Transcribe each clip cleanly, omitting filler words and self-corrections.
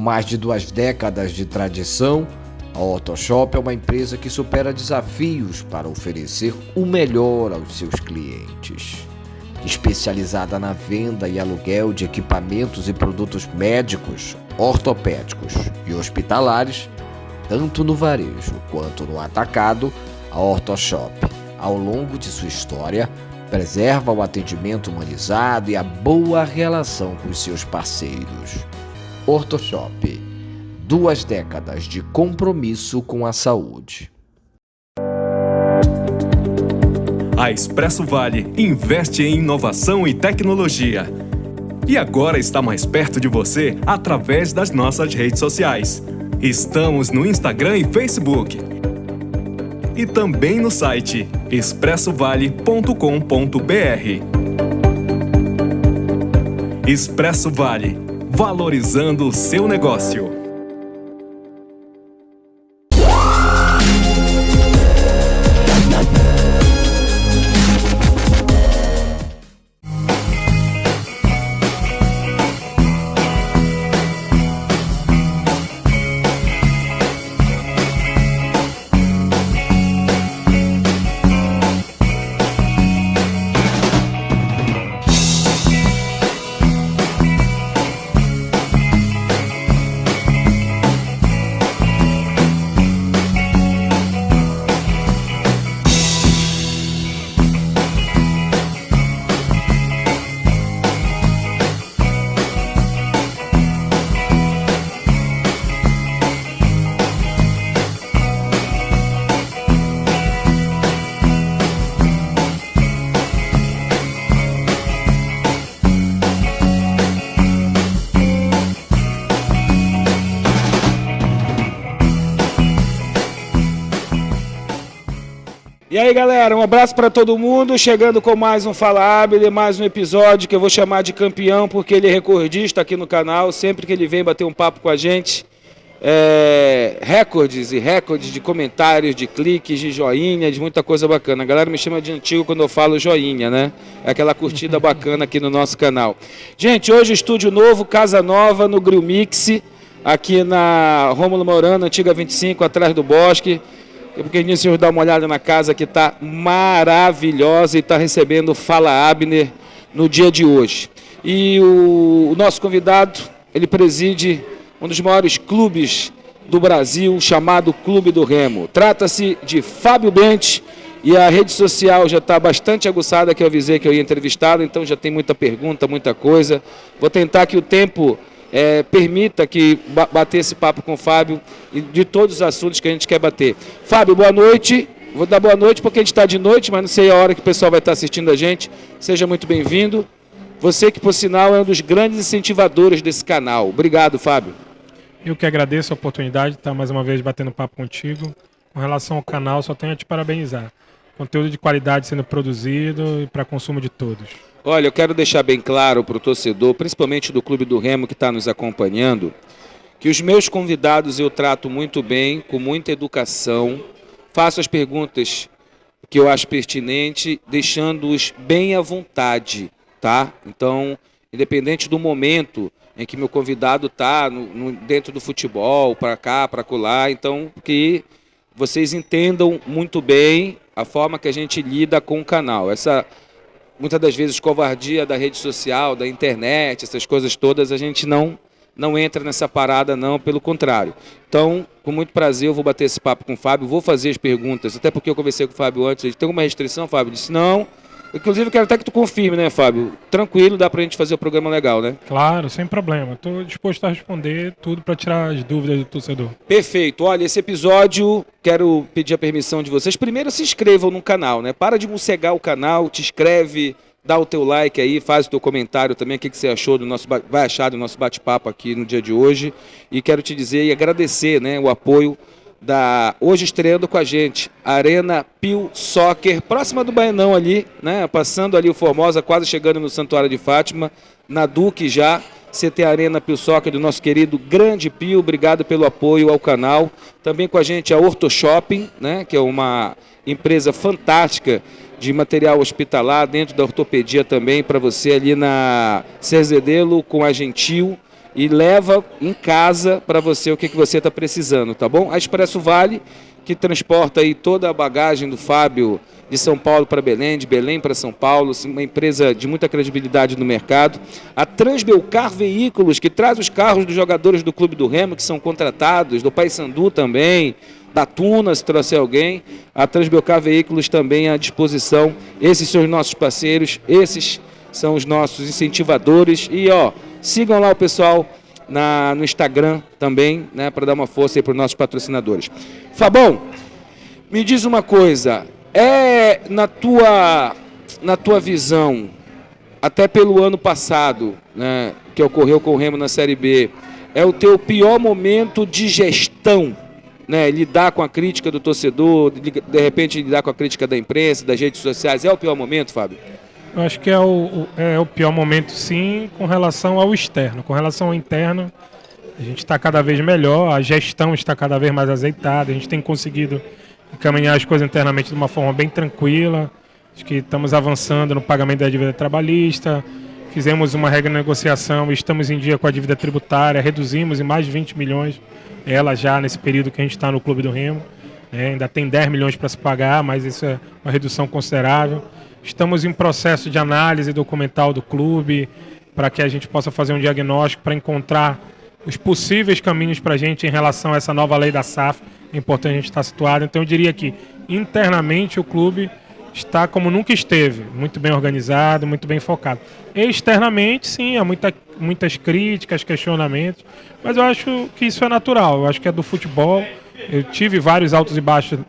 mais de 2 décadas de tradição, a Ortoshop é uma empresa que supera desafios para oferecer o melhor aos seus clientes. Especializada na venda e aluguel de equipamentos e produtos médicos, ortopédicos e hospitalares, tanto no varejo quanto no atacado, a Ortoshop, ao longo de sua história, preserva o atendimento humanizado e a boa relação com os seus parceiros. Ortoshop, 2 décadas de compromisso com a saúde. A Expresso Vale investe em inovação e tecnologia. E agora está mais perto de você através das nossas redes sociais. Estamos no Instagram e Facebook. E também no site expressovale.com.br. Expresso Vale, valorizando o seu negócio. E aí, galera, um abraço para todo mundo, chegando com mais um Fala Abner, mais um episódio que eu vou chamar de campeão, porque ele é recordista aqui no canal, sempre que ele vem bater um papo com a gente, recordes e recordes de comentários, de cliques, de joinha, de muita coisa bacana. A galera me chama de antigo quando eu falo joinha, né? É aquela curtida bacana aqui no nosso canal. Gente, hoje estúdio novo, casa nova no Grill Mix, aqui na Rômulo Morano, antiga 25, atrás do Bosque. Porque Vinícius dá uma olhada na casa que está maravilhosa e está recebendo Fala Abner no dia de hoje. E o nosso convidado, ele preside um dos maiores clubes do Brasil, chamado Clube do Remo. Trata-se de Fábio Bente e a rede social já está bastante aguçada, que eu avisei que eu ia entrevistá-lo, então já tem muita pergunta, muita coisa. Vou tentar que o tempo permita que bater esse papo com o Fábio e de todos os assuntos que a gente quer bater. Fábio, boa noite. Vou dar boa noite porque a gente está de noite, mas não sei a hora que o pessoal vai estar assistindo a gente. Seja muito bem-vindo. Você que, por sinal, é um dos grandes incentivadores desse canal. Obrigado, Fábio. Eu que agradeço a oportunidade de estar mais uma vez batendo papo contigo. Com relação ao canal, só tenho a te parabenizar. Conteúdo de qualidade sendo produzido e para consumo de todos. Olha, eu quero deixar bem claro para o torcedor, principalmente do Clube do Remo que está nos acompanhando, que os meus convidados eu trato muito bem, com muita educação, faço as perguntas que eu acho pertinente, deixando-os bem à vontade, tá? Então, independente do momento em que meu convidado está dentro do futebol, para cá, para acolá, então que vocês entendam muito bem a forma que a gente lida com o canal. Muitas das vezes, covardia da rede social, da internet, essas coisas todas, a gente não entra nessa parada, não, pelo contrário. Então, com muito prazer, eu vou bater esse papo com o Fábio, vou fazer as perguntas, até porque eu conversei com o Fábio antes, ele tem alguma restrição, Fábio? Ele disse, não. Inclusive, eu quero até que tu confirme, né, Fábio? Tranquilo, dá pra gente fazer o programa legal, né? Claro, sem problema. Estou disposto a responder tudo para tirar as dúvidas do torcedor. Perfeito. Olha, esse episódio, quero pedir a permissão de vocês. Primeiro, se inscrevam no canal, né? Para de mossegar o canal, te inscreve, dá o teu like aí, faz o teu comentário também, o que você achou do nosso, vai achar do nosso bate-papo aqui no dia de hoje. E quero te dizer e agradecer, né, o apoio hoje estreando com a gente, Arena Pio Soccer, próxima do Baianão ali, né? Passando ali o Formosa, quase chegando no Santuário de Fátima, na Duque já, CT Arena Pio Soccer do nosso querido Grande Pio, obrigado pelo apoio ao canal. Também com a gente a Ortoshopping, né? Que é uma empresa fantástica de material hospitalar, dentro da ortopedia também, para você ali na Cerzedelo com a Gentil. e leva em casa para você o que você está precisando, tá bom? A Expresso Vale, que transporta aí toda a bagagem do Fábio de São Paulo para Belém, de Belém para São Paulo, uma empresa de muita credibilidade no mercado. A Transbelcar Veículos, que traz os carros dos jogadores do Clube do Remo, que são contratados, do Paysandu também, da Tuna, se trouxer alguém. A Transbelcar Veículos também à disposição. Esses são os nossos parceiros, esses são os nossos incentivadores. E sigam lá o pessoal no Instagram também, né, para dar uma força aí para os nossos patrocinadores. Fabão, me diz uma coisa, na tua visão, até pelo ano passado, né, que ocorreu com o Remo na Série B, é o teu pior momento de gestão, né, lidar com a crítica do torcedor, de repente lidar com a crítica da imprensa, das redes sociais, é o pior momento, Fábio? Eu acho que é o pior momento, sim, com relação ao externo. Com relação ao interno, a gente está cada vez melhor, a gestão está cada vez mais azeitada, a gente tem conseguido encaminhar as coisas internamente de uma forma bem tranquila. Acho que estamos avançando no pagamento da dívida trabalhista, fizemos uma renegociação, estamos em dia com a dívida tributária, reduzimos em mais de 20 milhões ela já nesse período que a gente está no Clube do Remo. Ainda tem 10 milhões para se pagar, mas isso é uma redução considerável. Estamos em processo de análise documental do clube para que a gente possa fazer um diagnóstico para encontrar os possíveis caminhos para a gente em relação a essa nova lei da SAF. É importante a gente estar situado. Então eu diria que internamente o clube está como nunca esteve, muito bem organizado, muito bem focado. Externamente, sim, há muitas críticas, questionamentos, mas eu acho que isso é natural, eu acho que é do futebol. Eu tive vários altos e baixos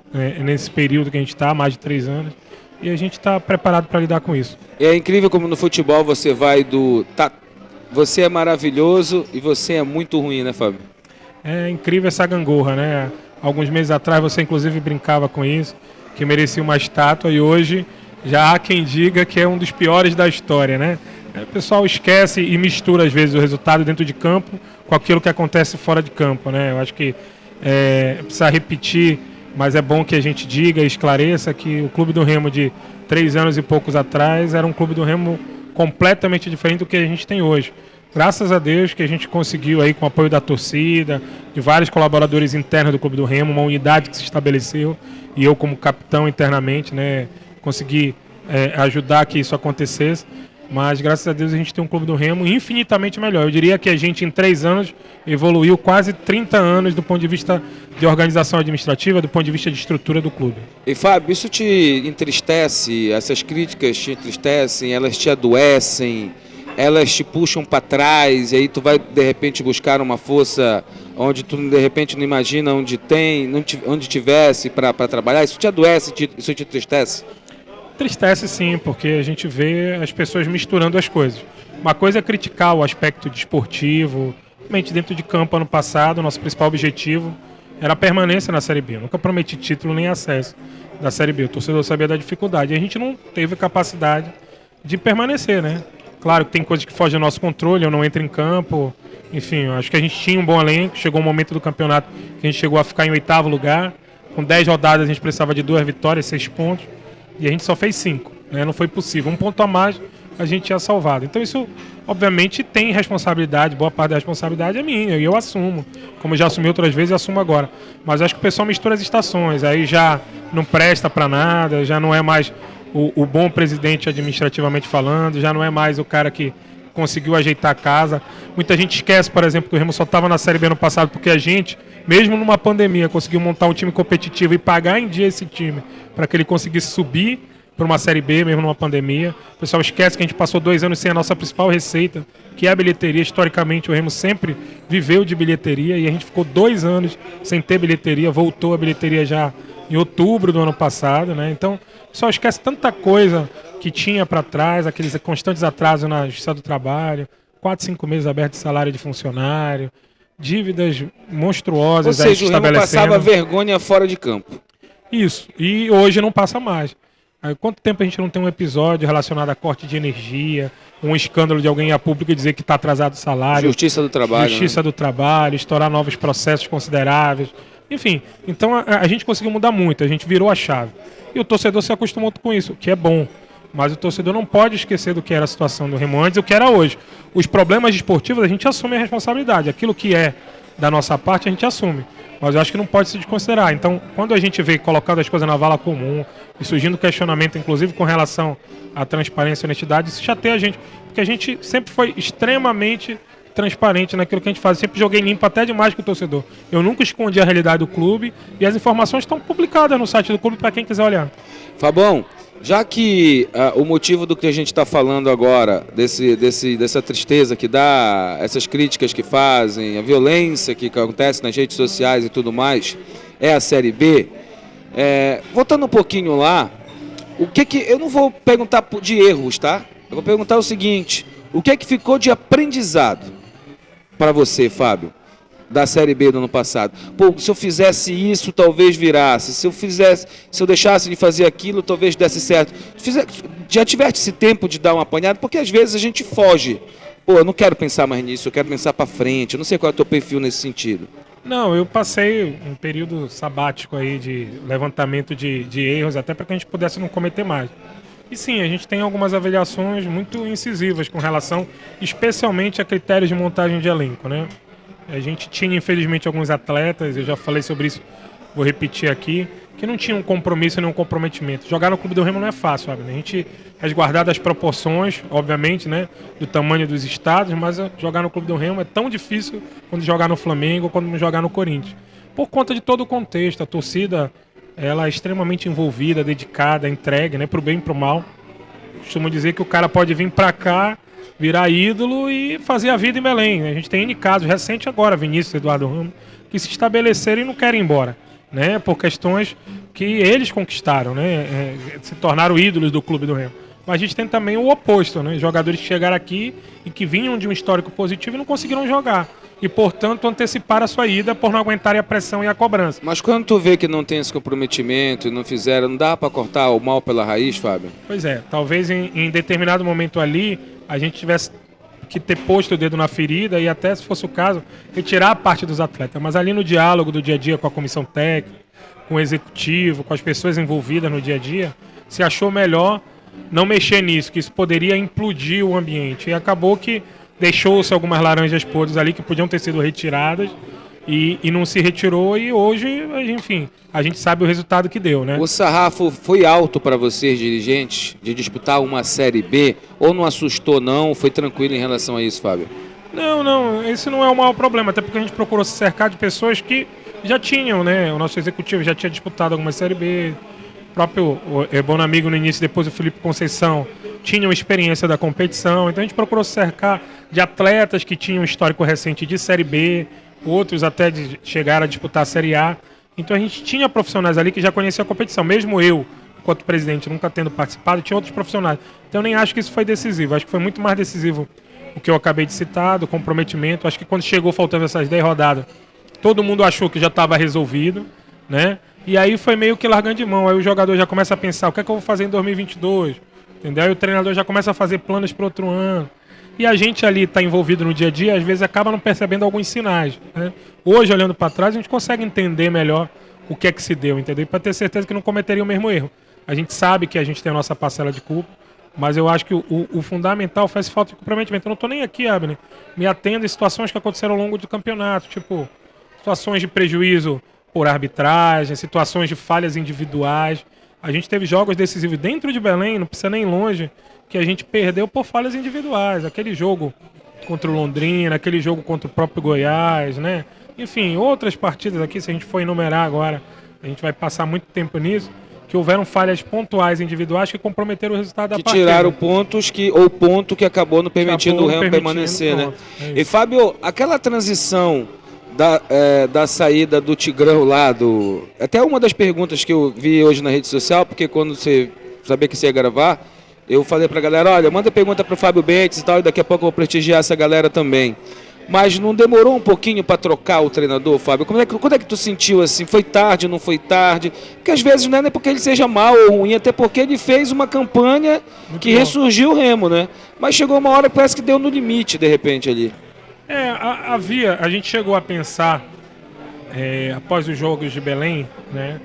nesse período que a gente está, mais de 3 anos. E a gente está preparado para lidar com isso. É incrível como no futebol você vai você é maravilhoso e você é muito ruim, né, Fábio? É incrível essa gangorra, né? Alguns meses atrás você inclusive brincava com isso, que merecia uma estátua, e hoje já há quem diga que é um dos piores da história, né? O pessoal esquece e mistura às vezes o resultado dentro de campo com aquilo que acontece fora de campo, né? Eu acho que precisa repetir, mas é bom que a gente diga e esclareça que o Clube do Remo de 3 anos e poucos atrás era um Clube do Remo completamente diferente do que a gente tem hoje. Graças a Deus que a gente conseguiu aí, com o apoio da torcida, de vários colaboradores internos do Clube do Remo, uma unidade que se estabeleceu, e eu como capitão internamente, né, consegui ajudar que isso acontecesse. Mas graças a Deus a gente tem um Clube do Remo infinitamente melhor. Eu diria que a gente em 3 anos evoluiu quase 30 anos do ponto de vista de organização administrativa, do ponto de vista de estrutura do clube. E Fábio, isso te entristece? Essas críticas te entristecem? Elas te adoecem? Elas te puxam para trás? E aí tu vai de repente buscar uma força onde tu de repente não imagina onde tivesse para trabalhar? Isso te adoece? Isso te entristece? Tristece sim, porque a gente vê as pessoas misturando as coisas. Uma coisa é criticar o aspecto desportivo. Realmente, dentro de campo, ano passado, nosso principal objetivo era a permanência na Série B. Eu nunca prometi título nem acesso da Série B. O torcedor sabia da dificuldade. E a gente não teve capacidade de permanecer, né? Claro que tem coisas que fogem do nosso controle, eu não entro em campo. Enfim, acho que a gente tinha um bom elenco. Chegou um momento do campeonato que a gente chegou a ficar em 8º lugar. Com 10 rodadas, a gente precisava de 2 vitórias, 6 pontos. E a gente só fez 5, né? Não foi possível. 1 ponto a mais a gente tinha salvado. Então isso, obviamente, tem responsabilidade. Boa parte da responsabilidade é minha, e eu assumo. Como já assumi outras vezes, eu assumo agora. Mas acho que o pessoal mistura as estações. Aí já não presta para nada, já não é mais o bom presidente administrativamente falando, já não é mais o cara que conseguiu ajeitar a casa. Muita gente esquece, por exemplo, que o Remo só estava na Série B ano passado porque a gente, mesmo numa pandemia, conseguiu montar um time competitivo e pagar em dia esse time para que ele conseguisse subir para uma Série B, mesmo numa pandemia. O pessoal esquece que a gente passou 2 anos sem a nossa principal receita, que é a bilheteria. Historicamente, o Remo sempre viveu de bilheteria e a gente ficou 2 anos sem ter bilheteria. Voltou a bilheteria já em outubro do ano passado, né? Então, o pessoal esquece tanta coisa que tinha para trás, aqueles constantes atrasos na Justiça do Trabalho, 4, 5 meses abertos de salário de funcionário, dívidas monstruosas. Ou seja, o Remo passava vergonha fora de campo. Isso, e hoje não passa mais. Há quanto tempo a gente não tem um episódio relacionado a corte de energia, um escândalo de alguém ir a público e dizer que está atrasado o salário. Justiça do Trabalho. Justiça, né? Do Trabalho, estourar novos processos consideráveis. Enfim, então a gente conseguiu mudar muito, a gente virou a chave. E o torcedor se acostumou com isso, o que é bom. Mas o torcedor não pode esquecer do que era a situação do Remo antes e o que era hoje. Os problemas esportivos, a gente assume a responsabilidade. Aquilo que é da nossa parte, a gente assume. Mas eu acho que não pode se desconsiderar. Então, quando a gente vê colocando as coisas na vala comum e surgindo questionamento, inclusive com relação à transparência e honestidade, isso chateia a gente. Porque a gente sempre foi extremamente transparente naquilo que a gente faz. Sempre joguei limpo até demais com o torcedor. Eu nunca escondi a realidade do clube e as informações estão publicadas no site do clube para quem quiser olhar. Fabão, já que o motivo do que a gente está falando agora, dessa tristeza que dá, essas críticas que fazem, a violência que acontece nas redes sociais e tudo mais, é a Série B, voltando um pouquinho lá, eu não vou perguntar de erros, tá? Eu vou perguntar o seguinte, o que é que ficou de aprendizado para você, Fábio, da Série B do ano passado? Pô, se eu fizesse isso, talvez virasse. Se eu deixasse de fazer aquilo, talvez desse certo. Já tivesse esse tempo de dar uma apanhada, porque às vezes a gente foge. Pô, eu não quero pensar mais nisso, eu quero pensar para frente. Eu não sei qual é o teu perfil nesse sentido. Não, eu passei um período sabático aí de levantamento de erros, até para que a gente pudesse não cometer mais. E sim, a gente tem algumas avaliações muito incisivas com relação, especialmente a critérios de montagem de elenco, né? A gente tinha, infelizmente, alguns atletas, eu já falei sobre isso, vou repetir aqui, que não tinham compromisso nem um comprometimento. Jogar no Clube do Remo não é fácil, sabe? A gente resguardar das proporções, obviamente, né, do tamanho dos estados, mas jogar no Clube do Remo é tão difícil quando jogar no Flamengo ou quando jogar no Corinthians. Por conta de todo o contexto, a torcida ela é extremamente envolvida, dedicada, entregue, né, pro bem e pro mal. Costumo dizer que o cara pode vir para cá, virar ídolo e fazer a vida em Belém. A gente tem N casos recentes agora, Vinícius, Eduardo Ramos, que se estabeleceram e não querem ir embora, né? Por questões que eles conquistaram, né? Se tornaram ídolos do Clube do Remo. Mas a gente tem também o oposto, né? Jogadores que chegaram aqui e que vinham de um histórico positivo e não conseguiram jogar. E, portanto, anteciparam a sua ida por não aguentarem a pressão e a cobrança. Mas quando tu vê que não tem esse comprometimento e não fizeram, não dá para cortar o mal pela raiz, Fábio? Pois é, talvez em determinado momento ali a gente tivesse que ter posto o dedo na ferida e até, se fosse o caso, retirar a parte dos atletas. Mas ali no diálogo do dia a dia com a comissão técnica, com o executivo, com as pessoas envolvidas no dia a dia, se achou melhor não mexer nisso, que isso poderia implodir o ambiente. E acabou que deixou-se algumas laranjas podres ali que podiam ter sido retiradas e não se retirou e hoje, enfim, a gente sabe o resultado que deu, né? O sarrafo foi alto para vocês, dirigentes, de disputar uma Série B ou não assustou não? Foi tranquilo em relação a isso, Fábio? Não, esse não é o maior problema, até porque a gente procurou se cercar de pessoas que já tinham, né? O nosso executivo já tinha disputado alguma Série B, o próprio bom amigo no início, depois o Felipe Conceição, tinham experiência da competição, então a gente procurou se cercar de atletas que tinham histórico recente de Série B, outros até de chegar a disputar a Série A. Então a gente tinha profissionais ali que já conheciam a competição. Mesmo eu, enquanto presidente, nunca tendo participado, tinha outros profissionais. Então eu nem acho que isso foi decisivo. Acho que foi muito mais decisivo o que eu acabei de citar, do comprometimento. Acho que quando chegou faltando essas 10 rodadas, todo mundo achou que já estava resolvido, né? E aí foi meio que largando de mão. Aí o jogador já começa a pensar, o que é que eu vou fazer em 2022? Entendeu? Aí o treinador já começa a fazer planos para outro ano. E a gente ali está envolvido no dia a dia, às vezes acaba não percebendo alguns sinais, né? Hoje, olhando para trás, a gente consegue entender melhor o que é que se deu, entendeu? Para ter certeza que não cometeria o mesmo erro. A gente sabe que a gente tem a nossa parcela de culpa, mas eu acho que o fundamental faz falta de comprometimento. Eu não estou nem aqui, Abner, me atendo em situações que aconteceram ao longo do campeonato, tipo situações de prejuízo por arbitragem, situações de falhas individuais. A gente teve jogos decisivos dentro de Belém, não precisa nem ir longe, que a gente perdeu por falhas individuais. Aquele jogo contra o Londrina, aquele jogo contra o próprio Goiás, né? Enfim, outras partidas aqui, se a gente for enumerar agora, a gente vai passar muito tempo nisso, que houveram falhas pontuais individuais que comprometeram o resultado da partida. Que tiraram pontos ou ponto que acabou não permitindo o Remo permanecer, né? E Fábio, aquela transição da saída do Tigrão lá, até uma das perguntas que eu vi hoje na rede social, porque quando você sabia que você ia gravar, eu falei pra galera, olha, manda pergunta pro Fábio Bentes e tal, e daqui a pouco eu vou prestigiar essa galera também. Mas não demorou um pouquinho para trocar o treinador, Fábio? Quando é que tu sentiu assim? Foi tarde, não foi tarde? Porque às vezes não é nem porque ele seja mal ou ruim, até porque ele fez uma campanha muito que bom. Ressurgiu o Remo, né? Mas chegou uma hora que parece que deu no limite, de repente, ali. A gente chegou a pensar, após os jogos de Belém, né?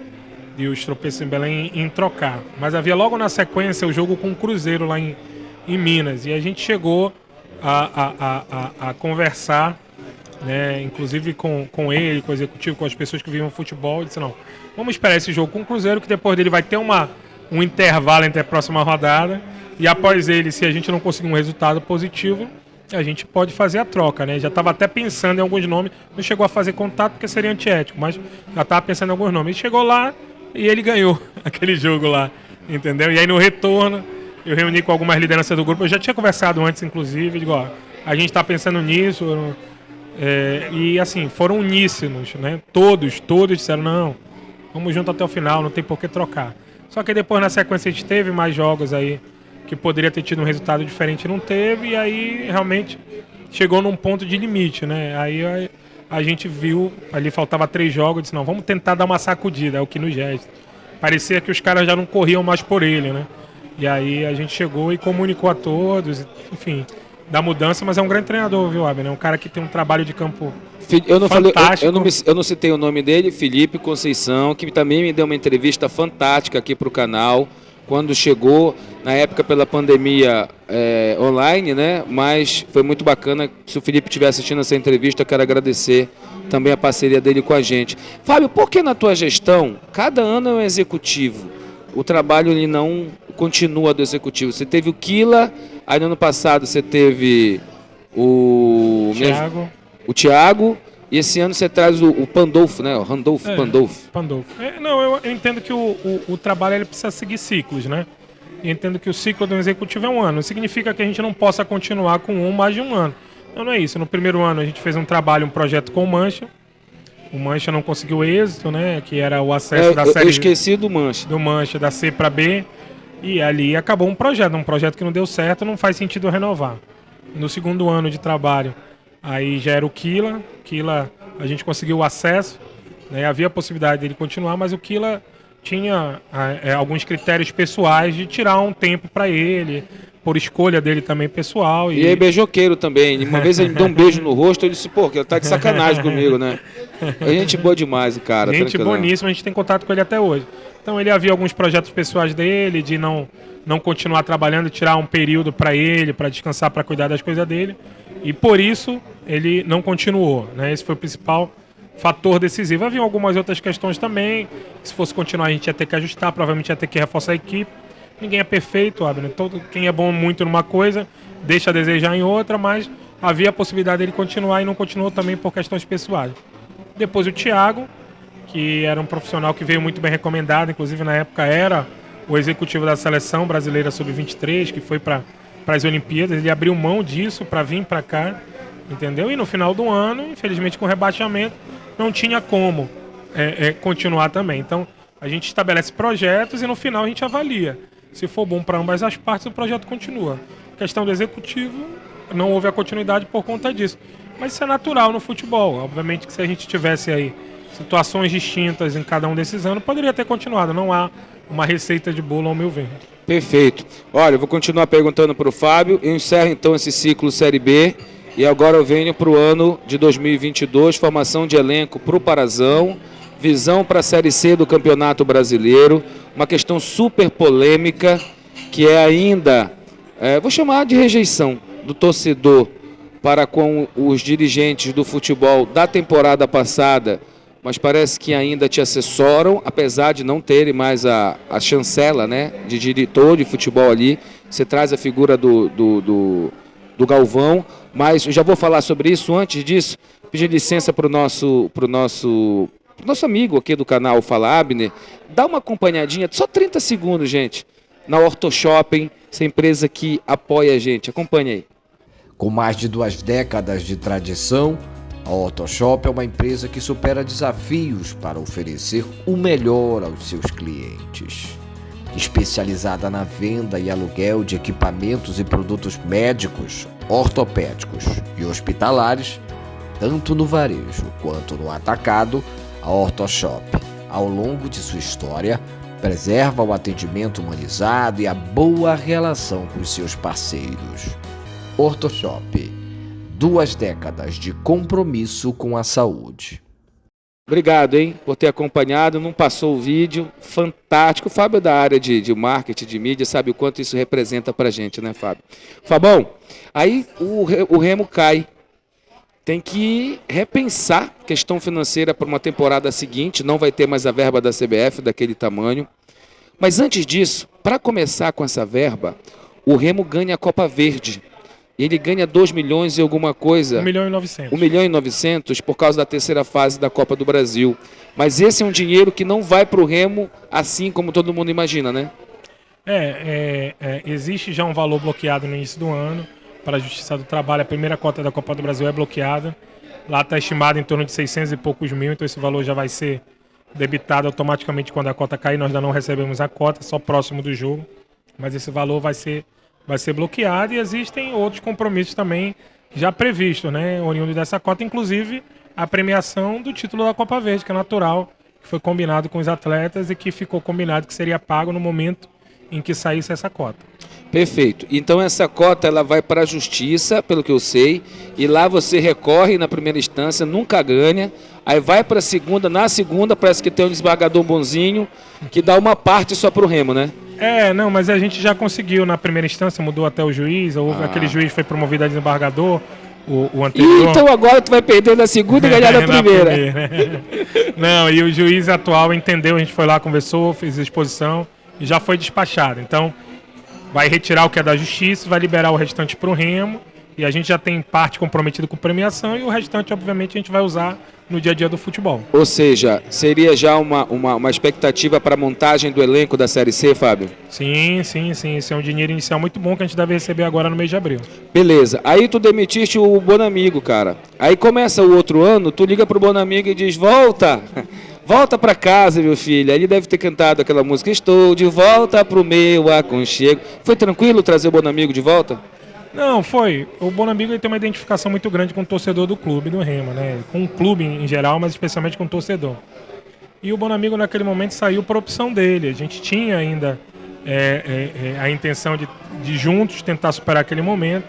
e os tropeços em Belém em trocar. Mas havia logo na sequência o jogo com o Cruzeiro lá em Minas. E a gente chegou a conversar, né, inclusive com ele, com o executivo, com as pessoas que viviam futebol, e disse, não, vamos esperar esse jogo com o Cruzeiro, que depois dele vai ter um intervalo entre a próxima rodada, e após ele, se a gente não conseguir um resultado positivo, a gente pode fazer a troca, né? Já estava até pensando em alguns nomes, não chegou a fazer contato porque seria antiético, mas já estava pensando em alguns nomes. Ele chegou lá e ele ganhou aquele jogo lá, entendeu? E aí no retorno, eu reuni com algumas lideranças do grupo, eu já tinha conversado antes, inclusive, digo, ó, a gente está pensando nisso, e assim, foram uníssonos, né? Todos disseram, não, vamos junto até o final, não tem por que trocar. Só que depois na sequência a gente teve mais jogos aí, que poderia ter tido um resultado diferente, não teve, e aí realmente chegou num ponto de limite, né? Aí a gente viu, ali faltava 3 jogos, disse, não, vamos tentar dar uma sacudida, é o que nos gesta. Parecia que os caras já não corriam mais por ele, né? E aí a gente chegou e comunicou a todos, enfim, da mudança, mas é um grande treinador, viu, Abner? É um cara que tem um trabalho de campo fantástico. Eu não citei o nome dele, Felipe Conceição, que também me deu uma entrevista fantástica aqui para o canal, quando chegou, na época pela pandemia online, né? Mas foi muito bacana. Se o Felipe estiver assistindo essa entrevista, eu quero agradecer também a parceria dele com a gente. Fábio, por que na tua gestão, cada ano é um executivo? O trabalho ele não continua do executivo. Você teve o Quila, aí no ano passado você teve o Thiago, e esse ano você traz o Pandolfo, né? O Pandolfo. Não, eu entendo que o trabalho ele precisa seguir ciclos, né? Eu entendo que o ciclo do executivo é um ano. Não significa que a gente não possa continuar com mais de um ano. Não é isso. No primeiro ano a gente fez um projeto com o Mancha. O Mancha não conseguiu êxito, né? Que era o acesso da série... Eu esqueci do Mancha. Do Mancha, da C para B. E ali acabou um projeto que não deu certo, não faz sentido renovar. No segundo ano de trabalho, aí já era o Quila. Quila, a gente conseguiu o acesso, né? Havia a possibilidade dele continuar, mas o Quila tinha alguns critérios pessoais de tirar um tempo para ele, por escolha dele também pessoal. E aí beijoqueiro também. Uma vez ele me deu um beijo no rosto, eu disse, pô, que ele tá de sacanagem comigo, né? É gente boa demais, o cara. Gente boníssima, a gente tem contato com ele até hoje. Então ele havia alguns projetos pessoais dele, de não continuar trabalhando, tirar um período para ele, para descansar, para cuidar das coisas dele. E por isso ele não continuou, né? Esse foi o principal fator decisivo. Havia algumas outras questões também. Se fosse continuar, a gente ia ter que ajustar, provavelmente ia ter que reforçar a equipe. Ninguém é perfeito, Abner. Quem é bom muito numa coisa, deixa a desejar em outra, mas havia a possibilidade dele continuar e não continuou também por questões pessoais. Depois o Thiago, que era um profissional que veio muito bem recomendado, inclusive na época era o executivo da seleção brasileira sub-23, que foi para as Olimpíadas. Ele abriu mão disso para vir para cá, entendeu? E no final do ano, infelizmente com rebaixamento, não tinha como continuar também. Então a gente estabelece projetos e no final a gente avalia. Se for bom para ambas as partes, o projeto continua. A questão do executivo, não houve a continuidade por conta disso. Mas isso é natural no futebol. Obviamente que se a gente tivesse aí situações distintas em cada um desses anos, poderia ter continuado. Não há uma receita de bolo, ao meu ver. Perfeito. Olha, eu vou continuar perguntando para o Fábio. Eu encerro então esse ciclo Série B. E agora eu venho para o ano de 2022, formação de elenco para o Parazão, visão para a Série C do Campeonato Brasileiro, uma questão super polêmica, que é ainda, vou chamar de rejeição do torcedor para com os dirigentes do futebol da temporada passada, mas parece que ainda te assessoram, apesar de não terem mais a chancela, né, de diretor de futebol ali. Você traz a figura do Galvão, mas eu já vou falar sobre isso. Antes disso, pedir licença para o nosso amigo aqui do canal Fala Abner, dá uma acompanhadinha, só 30 segundos, gente, na Orto Shopping, essa empresa que apoia a gente. Acompanhe aí. Com mais de 2 décadas de tradição, a Orto Shop é uma empresa que supera desafios para oferecer o melhor aos seus clientes. Especializada na venda e aluguel de equipamentos e produtos médicos, ortopédicos e hospitalares, tanto no varejo quanto no atacado, a Orto Shop, ao longo de sua história, preserva o atendimento humanizado e a boa relação com os seus parceiros. Orto Shop, 2 décadas de compromisso com a saúde. Obrigado, hein, por ter acompanhado. Não passou o vídeo. Fantástico. O Fábio é da área de marketing, de mídia, sabe o quanto isso representa pra gente, né, Fábio? Fabão, aí o Remo cai. Tem que repensar a questão financeira para uma temporada seguinte. Não vai ter mais a verba da CBF daquele tamanho. Mas antes disso, para começar com essa verba, o Remo ganha a Copa Verde. Ele ganha 2 milhões e alguma coisa. 1 milhão e 900. 1 milhão e 900 por causa da terceira fase da Copa do Brasil. Mas esse é um dinheiro que não vai para o Remo assim como todo mundo imagina, né? Existe já um valor bloqueado no início do ano para a Justiça do Trabalho. A primeira cota da Copa do Brasil é bloqueada. Lá está estimado em torno de 600 e poucos mil, então esse valor já vai ser debitado automaticamente quando a cota cair. Nós ainda não recebemos a cota, só próximo do jogo. Mas esse valor vai ser bloqueado, e existem outros compromissos também já previstos, né, oriundo dessa cota, inclusive a premiação do título da Copa Verde, que é natural, que foi combinado com os atletas e que ficou combinado que seria pago no momento em que saísse essa cota. Perfeito. Então essa cota ela vai para a Justiça, pelo que eu sei, e lá você recorre na primeira instância, nunca ganha, aí vai para a segunda, na segunda parece que tem um desembargador bonzinho que dá uma parte só para o Remo, né? Não, mas a gente já conseguiu na primeira instância, mudou até o juiz, aquele juiz foi promovido a desembargador, o anterior. Então agora tu vai perder na segunda e ganhar na primeira. Não, e o juiz atual entendeu, a gente foi lá, conversou, fez a exposição e já foi despachado. Então vai retirar o que é da Justiça, vai liberar o restante para o Remo, e a gente já tem parte comprometida com premiação, e o restante, obviamente, a gente vai usar no dia a dia do futebol. Ou seja, seria já uma expectativa para a montagem do elenco da Série C, Fábio? Sim. Esse é um dinheiro inicial muito bom que a gente deve receber agora no mês de abril. Beleza. Aí tu demitiste o Bonamigo, cara. Aí começa o outro ano, tu liga pro Bonamigo e diz, volta pra casa, meu filho. Aí ele deve ter cantado aquela música, estou de volta pro meu aconchego. Foi tranquilo trazer o Bonamigo de volta? Não, foi. O Bonamigo tem uma identificação muito grande com o torcedor do clube, do Remo, né? Com o clube em geral, mas especialmente com o torcedor. E o Bonamigo naquele momento saiu por opção dele. A gente tinha ainda a intenção de juntos tentar superar aquele momento,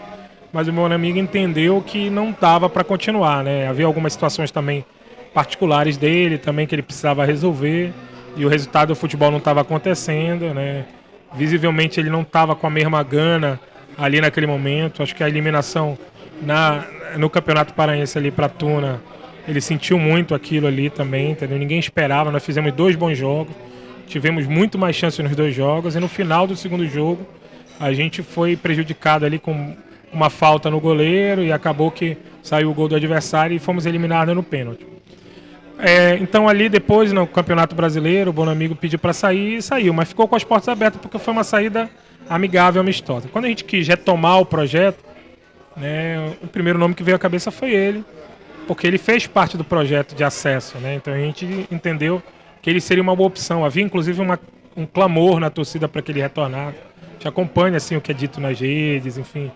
mas o Bonamigo entendeu que não dava para continuar, né? Havia algumas situações também particulares dele, também que ele precisava resolver, e o resultado do futebol não estava acontecendo, né? Visivelmente ele não estava com a mesma gana ali naquele momento. Acho que a eliminação no Campeonato Paraense ali para Tuna, ele sentiu muito aquilo ali também, entendeu? Ninguém esperava, nós fizemos 2 bons jogos, tivemos muito mais chance nos 2 jogos, e no final do segundo jogo a gente foi prejudicado ali com uma falta no goleiro, e acabou que saiu o gol do adversário e fomos eliminados no pênalti. Então ali depois no Campeonato Brasileiro o Bonamigo pediu para sair e saiu, mas ficou com as portas abertas porque foi uma saída amigável, amistosa. Quando a gente quis retomar o projeto, né, o primeiro nome que veio à cabeça foi ele, porque ele fez parte do projeto de acesso, né? Então a gente entendeu que ele seria uma boa opção. Havia inclusive um clamor na torcida para que ele retornasse. A gente acompanha assim, o que é dito nas redes, enfim.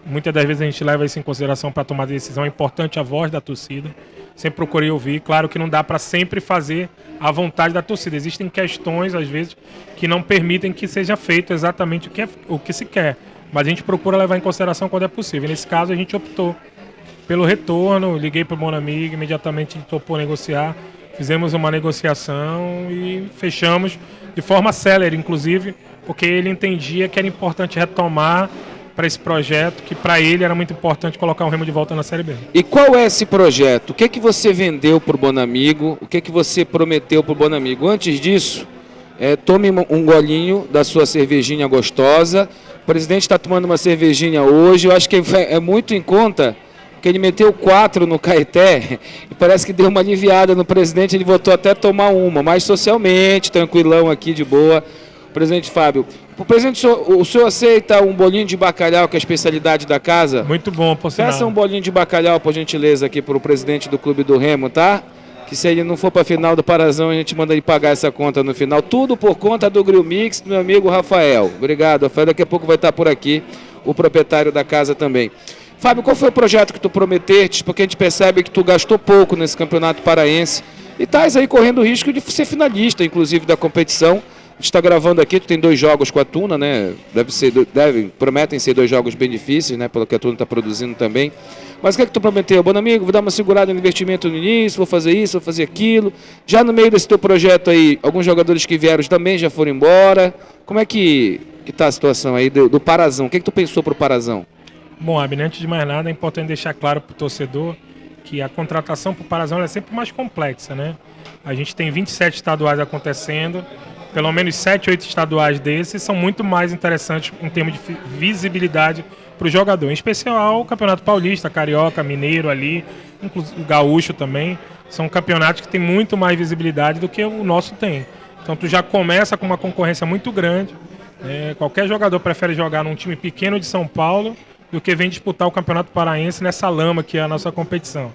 Muitas das vezes a gente leva isso em consideração para tomar decisão. É importante a voz da torcida. Sempre procurei ouvir. Claro que não dá para sempre fazer a vontade da torcida. Existem questões, às vezes, que não permitem que seja feito exatamente o que se quer. Mas a gente procura levar em consideração quando é possível. Nesse caso, a gente optou pelo retorno. Liguei para o Bonamigo, imediatamente ele topou negociar. Fizemos uma negociação e fechamos de forma célere, inclusive, porque ele entendia que era importante retomar para esse projeto, que para ele era muito importante colocar o Remo de volta na Série B. E qual é esse projeto? O que é que você vendeu para o Bonamigo? O que é que você prometeu para o Bonamigo? Antes disso, tome um golinho da sua cervejinha gostosa. O presidente está tomando uma cervejinha hoje. Eu acho que é muito em conta, porque ele meteu 4 no Caeté e parece que deu uma aliviada no presidente. Ele voltou até a tomar uma, mas socialmente, tranquilão aqui, de boa. Presidente Fábio, presidente, o senhor aceita um bolinho de bacalhau, que é a especialidade da casa? Muito bom, por sinal. Peça um bolinho de bacalhau, por gentileza, aqui para o presidente do Clube do Remo, tá? Que se ele não for para a final do Parazão, a gente manda ele pagar essa conta no final. Tudo por conta do Grill Mix, do meu amigo Rafael. Obrigado, Rafael. Daqui a pouco vai estar por aqui o proprietário da casa também. Fábio, qual foi o projeto que tu prometeste? Porque a gente percebe que tu gastou pouco nesse campeonato paraense e estás aí correndo o risco de ser finalista, inclusive, da competição. A gente está gravando aqui, tu tem 2 jogos com a Tuna, né? Prometem ser 2 jogos bem difíceis, né? Pelo que a Tuna está produzindo também. Mas o que é que tu prometeu? Bom amigo, vou dar uma segurada no investimento no início, vou fazer isso, vou fazer aquilo. Já no meio desse teu projeto aí, alguns jogadores que vieram também já foram embora. Como é que tá a situação aí do Parazão? O que é que tu pensou pro Parazão? Bom, Abner, antes de mais nada, é importante deixar claro para o torcedor que a contratação para o Parazão é sempre mais complexa, né? A gente tem 27 estaduais acontecendo, pelo menos 7, 8 estaduais desses são muito mais interessantes em termos de visibilidade para o jogador. Em especial o Campeonato Paulista, Carioca, Mineiro ali, inclusive o Gaúcho também. São campeonatos que têm muito mais visibilidade do que o nosso tem. Então tu já começa com uma concorrência muito grande. Qualquer jogador prefere jogar num time pequeno de São Paulo do que vem disputar o Campeonato Paraense nessa lama que é a nossa competição.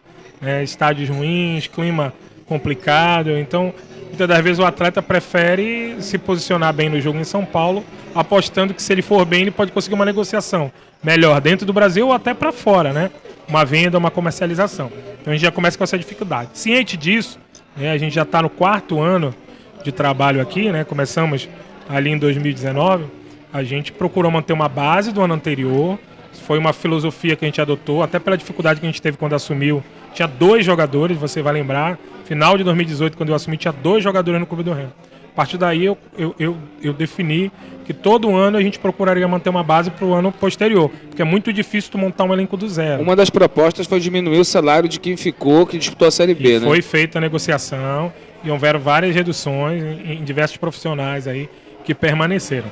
Estádios ruins, clima complicado, então muitas das vezes o atleta prefere se posicionar bem no jogo em São Paulo, apostando que se ele for bem ele pode conseguir uma negociação melhor dentro do Brasil ou até para fora, né? Uma venda, uma comercialização. Então a gente já começa com essa dificuldade. Ciente disso, a gente já está no 4º ano de trabalho aqui, né? Começamos ali em 2019, a gente procurou manter uma base do ano anterior. Foi uma filosofia que a gente adotou, até pela dificuldade que a gente teve quando assumiu. Tinha 2 jogadores, você vai lembrar. Final de 2018, quando eu assumi, tinha 2 jogadores no Clube do Remo. A partir daí, eu defini que todo ano a gente procuraria manter uma base para o ano posterior, porque é muito difícil tu montar um elenco do zero. Uma das propostas foi diminuir o salário de quem ficou, que disputou a Série B, né? Foi feita a negociação e houveram várias reduções em diversos profissionais aí que permaneceram.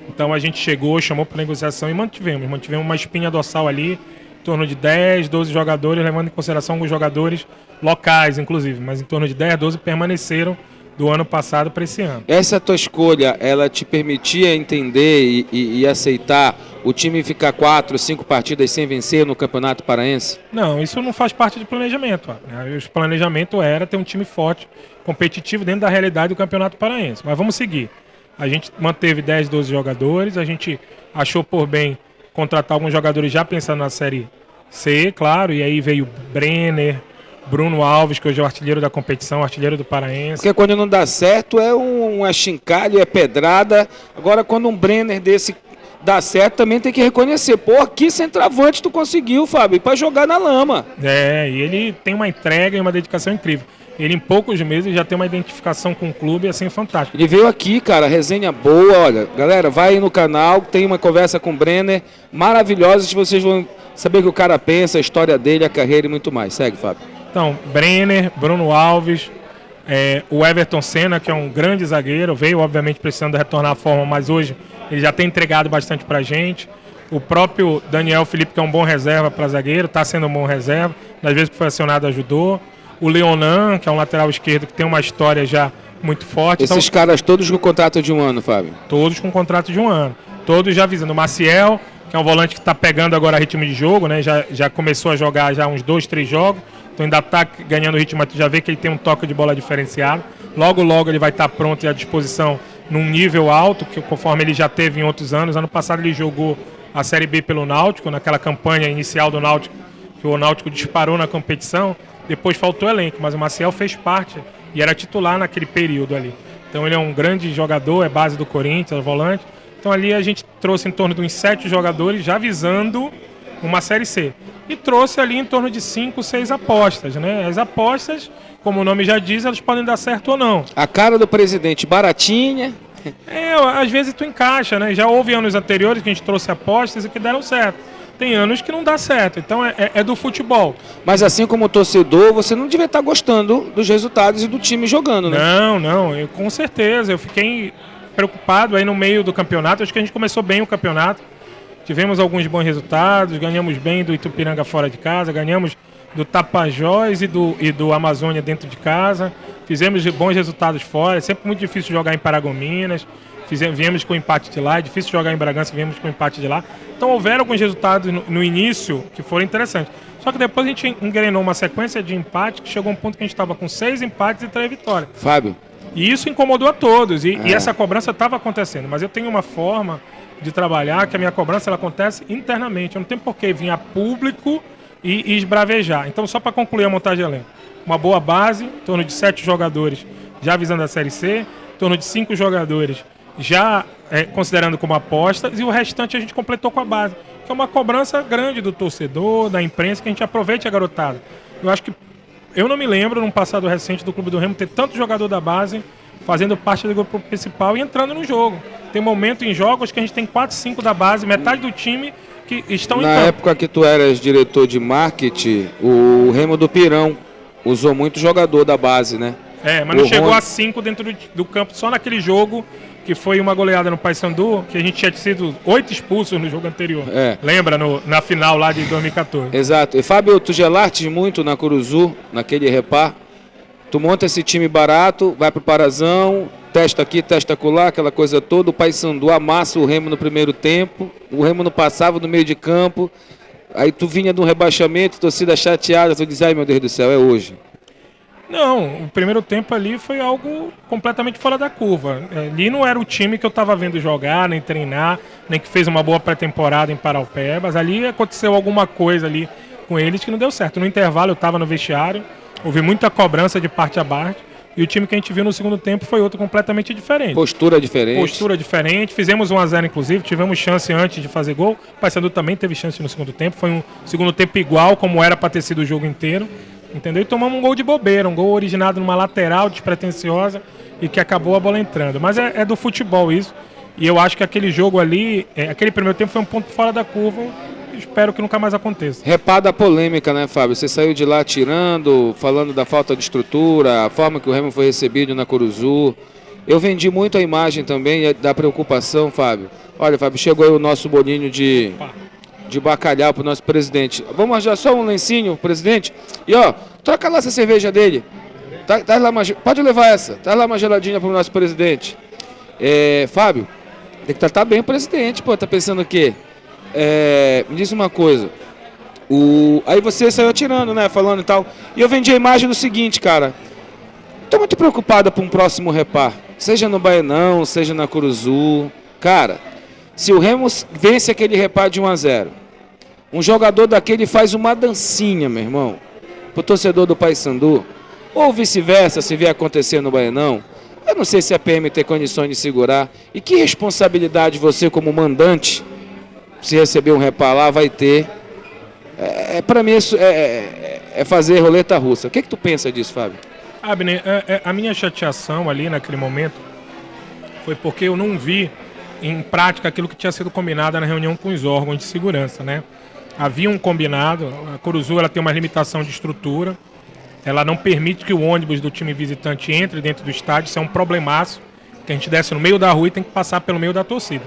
Então a gente chegou, chamou para negociação e mantivemos uma espinha dorsal ali, em torno de 10, 12 jogadores, levando em consideração alguns jogadores locais, inclusive, mas em torno de 10, 12 permaneceram do ano passado para esse ano. Essa tua escolha, ela te permitia entender e aceitar o time ficar 4, 5 partidas sem vencer no Campeonato Paraense? Não, isso não faz parte do planejamento. O planejamento era ter um time forte, competitivo dentro da realidade do Campeonato Paraense. Mas vamos seguir. A gente manteve 10, 12 jogadores, a gente achou por bem contratar alguns jogadores já pensando na Série C, claro, e aí veio Brenner, Bruno Alves, que hoje é o artilheiro da competição, artilheiro do Paraense. Porque quando não dá certo é um achincalho, é pedrada. Agora quando um Brenner desse dá certo, também tem que reconhecer. Pô, que centroavante tu conseguiu, Fábio, para jogar na lama. E ele tem uma entrega e uma dedicação incrível. Ele em poucos meses já tem uma identificação com o clube assim fantástica. Ele veio aqui, cara, resenha boa, olha, galera, vai aí no canal, tem uma conversa com o Brenner, maravilhosa, vocês vão saber o que o cara pensa, a história dele, a carreira e muito mais. Segue, Fábio. Então, Brenner, Bruno Alves, o Everton Senna, que é um grande zagueiro, veio obviamente precisando retornar à forma, mas hoje ele já tem entregado bastante pra gente. O próprio Daniel Felipe, que é um bom reserva para zagueiro, está sendo um bom reserva, das vezes que foi acionado ajudou. O Leonan, que é um lateral esquerdo que tem uma história já muito forte. Esses caras todos com contrato de 1 ano, Fábio? Todos com contrato de 1 ano. Todos já visando. O Maciel, que é um volante que está pegando agora ritmo de jogo, né? Já começou a jogar já uns 2, 3 jogos. Então ainda está ganhando ritmo, mas tu já vê que ele tem um toque de bola diferenciado. Logo, logo ele vai estar pronto e à disposição num nível alto, que conforme ele já teve em outros anos. Ano passado ele jogou a Série B pelo Náutico, naquela campanha inicial do Náutico, que o Náutico disparou na competição. Depois faltou elenco, mas o Maciel fez parte e era titular naquele período ali. Então ele é um grande jogador, é base do Corinthians, volante. Então ali a gente trouxe em torno de uns 7 jogadores já visando uma Série C. E trouxe ali em torno de 5, 6 apostas, né? As apostas, como o nome já diz, elas podem dar certo ou não. A cara do presidente, baratinha. Às vezes tu encaixa, né? Já houve anos anteriores que a gente trouxe apostas e que deram certo. Tem anos que não dá certo, então é do futebol. Mas assim como torcedor, você não devia estar gostando dos resultados e do time jogando, né? Não, com certeza. Eu fiquei preocupado aí no meio do campeonato. Acho que a gente começou bem o campeonato. Tivemos alguns bons resultados, ganhamos bem do Itupiranga fora de casa, ganhamos do Tapajós e do Amazônia dentro de casa. Fizemos bons resultados fora, é sempre muito difícil jogar em Paragominas. Viemos com empate de lá, é difícil jogar em Bragança, viemos com empate de lá. Então houveram alguns resultados no início que foram interessantes. Só que depois a gente engrenou uma sequência de empates que chegou a um ponto que a gente estava com 6 empates e 3 vitórias. Fábio. E isso incomodou a todos. E essa cobrança estava acontecendo. Mas eu tenho uma forma de trabalhar que a minha cobrança ela acontece internamente. Eu não tenho por que vir a público e esbravejar. Então, só para concluir a montagem de elenco. Uma boa base, em torno de 7 jogadores já visando a Série C, em torno de 5 jogadores já considerando como apostas, e o restante a gente completou com a base, que é uma cobrança grande do torcedor, da imprensa, que a gente aproveite a garotada. Eu não me lembro, num passado recente do Clube do Remo, ter tanto jogador da base fazendo parte do grupo principal e entrando no jogo. Tem momento em jogos que a gente tem 4, 5 da base, metade do time que estão em campo. Na época que tu eras diretor de marketing, o Remo do Pirão usou muito jogador da base, né? Mas não chegou a 5 dentro do campo, só naquele jogo que foi uma goleada no Paysandu, que a gente tinha sido 8 expulsos no jogo anterior. Lembra, na final lá de 2014. Exato. E Fábio, tu gelaste muito na Curuzu, naquele repá. Tu monta esse time barato, vai pro Parazão, testa aqui, testa acolá, aquela coisa toda. O Paysandu amassa o Remo no primeiro tempo, o Remo não passava no meio de campo. Aí tu vinha de um rebaixamento, torcida chateada, tu diz, ai meu Deus do céu, é hoje. Não, o primeiro tempo ali foi algo completamente fora da curva. Ali não era o time que eu estava vendo jogar, nem treinar, nem que fez uma boa pré-temporada em Paraupebas. Ali aconteceu alguma coisa ali com eles que não deu certo. No intervalo eu estava no vestiário, houve muita cobrança de parte a parte, e o time que a gente viu no segundo tempo foi outro completamente diferente. Postura diferente. Fizemos 1-0 inclusive, tivemos chance antes de fazer gol. O Paysandu também teve chance no segundo tempo, foi um segundo tempo igual como era para ter sido o jogo inteiro. Entendeu? E tomamos um gol de bobeira, um gol originado numa lateral despretensiosa e que acabou a bola entrando. Mas é do futebol isso. E eu acho que aquele jogo ali, aquele primeiro tempo foi um ponto fora da curva. Espero que nunca mais aconteça. Repada polêmica, né, Fábio? Você saiu de lá tirando, falando da falta de estrutura, a forma que o Remo foi recebido na Curuzu. Eu vendi muito a imagem também da preocupação, Fábio. Olha, Fábio, chegou aí o nosso bolinho de bacalhau pro nosso presidente. Vamos arranjar só um lencinho, presidente? E ó, troca lá essa cerveja dele. Tá lá pode levar essa. Tá lá uma geladinha pro nosso presidente. Fábio, tem que tratar bem o presidente, pô. Tá pensando o quê? Me diz uma coisa. Aí você saiu atirando, né? Falando e tal. E eu vendi a imagem do seguinte, cara. Tô muito preocupada pra um próximo repar. Seja no Baianão, seja na Curuzu. Cara, se o Remo vence aquele repar de 1-0, um jogador daquele faz uma dancinha, meu irmão, pro torcedor do Paysandu, ou vice-versa, se vier acontecer no Baianão, eu não sei se a PM tem condições de segurar. E que responsabilidade você, como mandante, se receber um repar lá, vai ter. Para mim, isso é fazer roleta russa. O que tu pensa disso, Fábio? Abner, a minha chateação ali naquele momento foi porque eu não vi em prática aquilo que tinha sido combinado na reunião com os órgãos de segurança, né? Havia um combinado, a Curuzu ela tem uma limitação de estrutura, ela não permite que o ônibus do time visitante entre dentro do estádio, isso é um problemaço, que a gente desce no meio da rua e tem que passar pelo meio da torcida.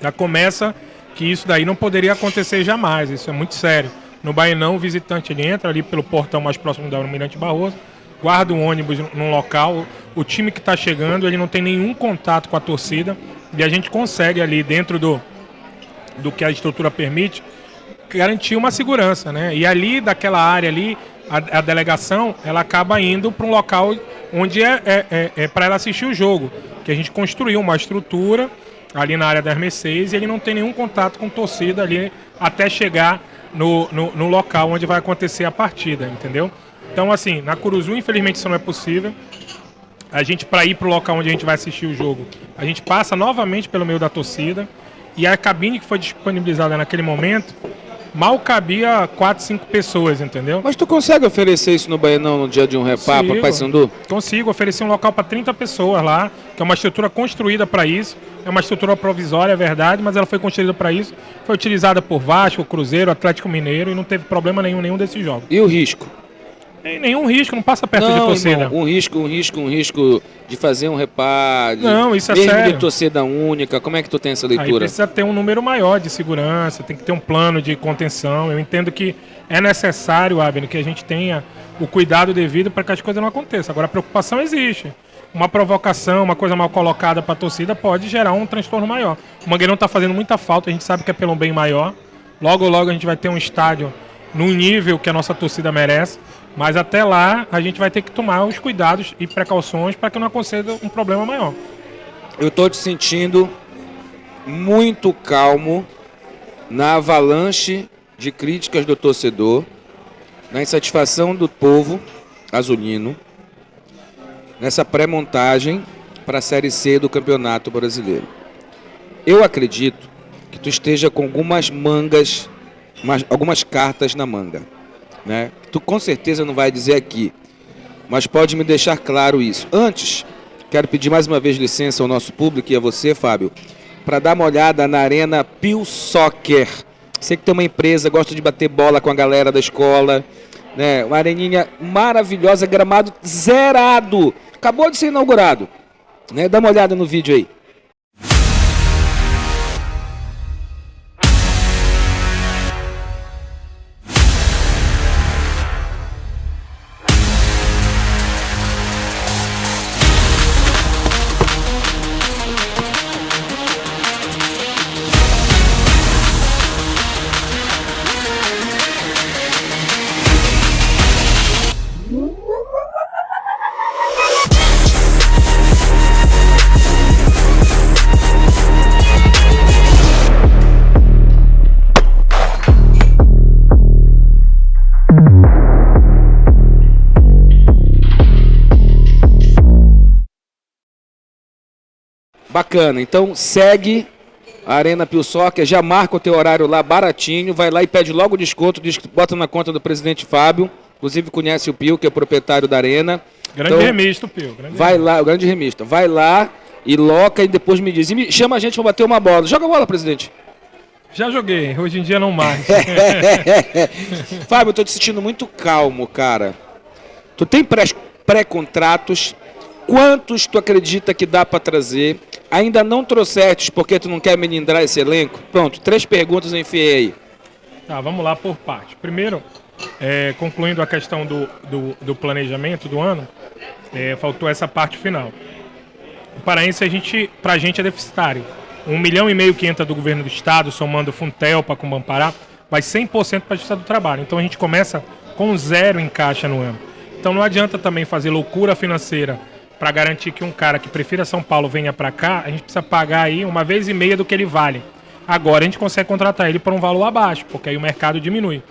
Já começa que isso daí não poderia acontecer jamais, isso é muito sério. No Baianão, o visitante ele entra ali pelo portão mais próximo da Almirante Barroso, guarda o ônibus num local, o time que está chegando ele não tem nenhum contato com a torcida, e a gente consegue ali dentro do que a estrutura permite garantir uma segurança, né? E ali daquela área ali a delegação ela acaba indo para um local onde é para ela assistir o jogo, que a gente construiu uma estrutura ali na área das Mercedes e ele não tem nenhum contato com torcida ali até chegar no local onde vai acontecer a partida, entendeu? Então assim, na Curuzu infelizmente isso não é possível. A gente, para ir para o local onde a gente vai assistir o jogo, a gente passa novamente pelo meio da torcida e a cabine que foi disponibilizada naquele momento mal cabia 4, 5 pessoas, entendeu? Mas tu consegue oferecer isso no Baianão no dia de um repar para Paysandu? Consigo oferecer um local para 30 pessoas lá, que é uma estrutura construída para isso, é uma estrutura provisória, é verdade, mas ela foi construída para isso, foi utilizada por Vasco, Cruzeiro, Atlético Mineiro e não teve problema nenhum desses jogos. E o risco? Nenhum risco, não passa perto de torcida. Irmão, um risco de fazer um repar, não, isso é mesmo sério. De torcida única, como é que tu tem essa leitura? Aí precisa ter um número maior de segurança, tem que ter um plano de contenção. Eu entendo que é necessário, Abner, que a gente tenha o cuidado devido para que as coisas não aconteçam. Agora a preocupação existe. Uma provocação, uma coisa mal colocada para a torcida pode gerar um transtorno maior. O Mangueirão está fazendo muita falta, a gente sabe que é pelo bem maior. Logo a gente vai ter um estádio num nível que a nossa torcida merece. Mas até lá a gente vai ter que tomar os cuidados e precauções para que não aconteça um problema maior. Eu estou te sentindo muito calmo na avalanche de críticas do torcedor, na insatisfação do povo azulino, nessa pré-montagem. para a Série C do Campeonato Brasileiro. Eu acredito que tu esteja com algumas mangas, algumas cartas na manga, né? Tu com certeza não vai dizer aqui, mas pode me deixar claro isso. Antes, quero pedir mais uma vez licença ao nosso público e a você, Fábio, para dar uma olhada na Arena Pio Soccer. Você que tem uma empresa, gosta de bater bola com a galera da escola, né? Uma areninha maravilhosa, gramado zerado. Acabou de ser inaugurado, né? Dá uma olhada no vídeo aí. Bacana, então segue a Arena Pio Soccer, já marca o teu horário lá baratinho, vai lá e pede logo o desconto, diz que bota na conta do presidente Fábio, inclusive conhece o Pio, que é proprietário da Arena. Grande então, remista, o Pio. Vai lá, o grande remista, vai lá e loca e depois me diz, e chama a gente para bater uma bola. Joga a bola, presidente. Já joguei, hoje em dia não mais. Fábio, eu tô te sentindo muito calmo, cara. Tu tem pré-contratos, quantos tu acredita que dá para trazer? Ainda não trouxeste porque tu não quer melindrar esse elenco? Pronto, 3 perguntas eu enfiei aí. Tá, vamos lá por parte. Primeiro, concluindo a questão do planejamento do ano, faltou essa parte final. O Paraense, pra gente é deficitário. 1,5 milhão que entra do governo do estado, somando Funtelpa com Bampará, vai 100% para a justiça do trabalho. Então a gente começa com 0 em caixa no ano. Então não adianta também fazer loucura financeira para garantir que um cara que prefira São Paulo venha para cá, a gente precisa pagar aí 1,5 vezes do que ele vale. Agora a gente consegue contratar ele por um valor abaixo, porque aí o mercado diminui.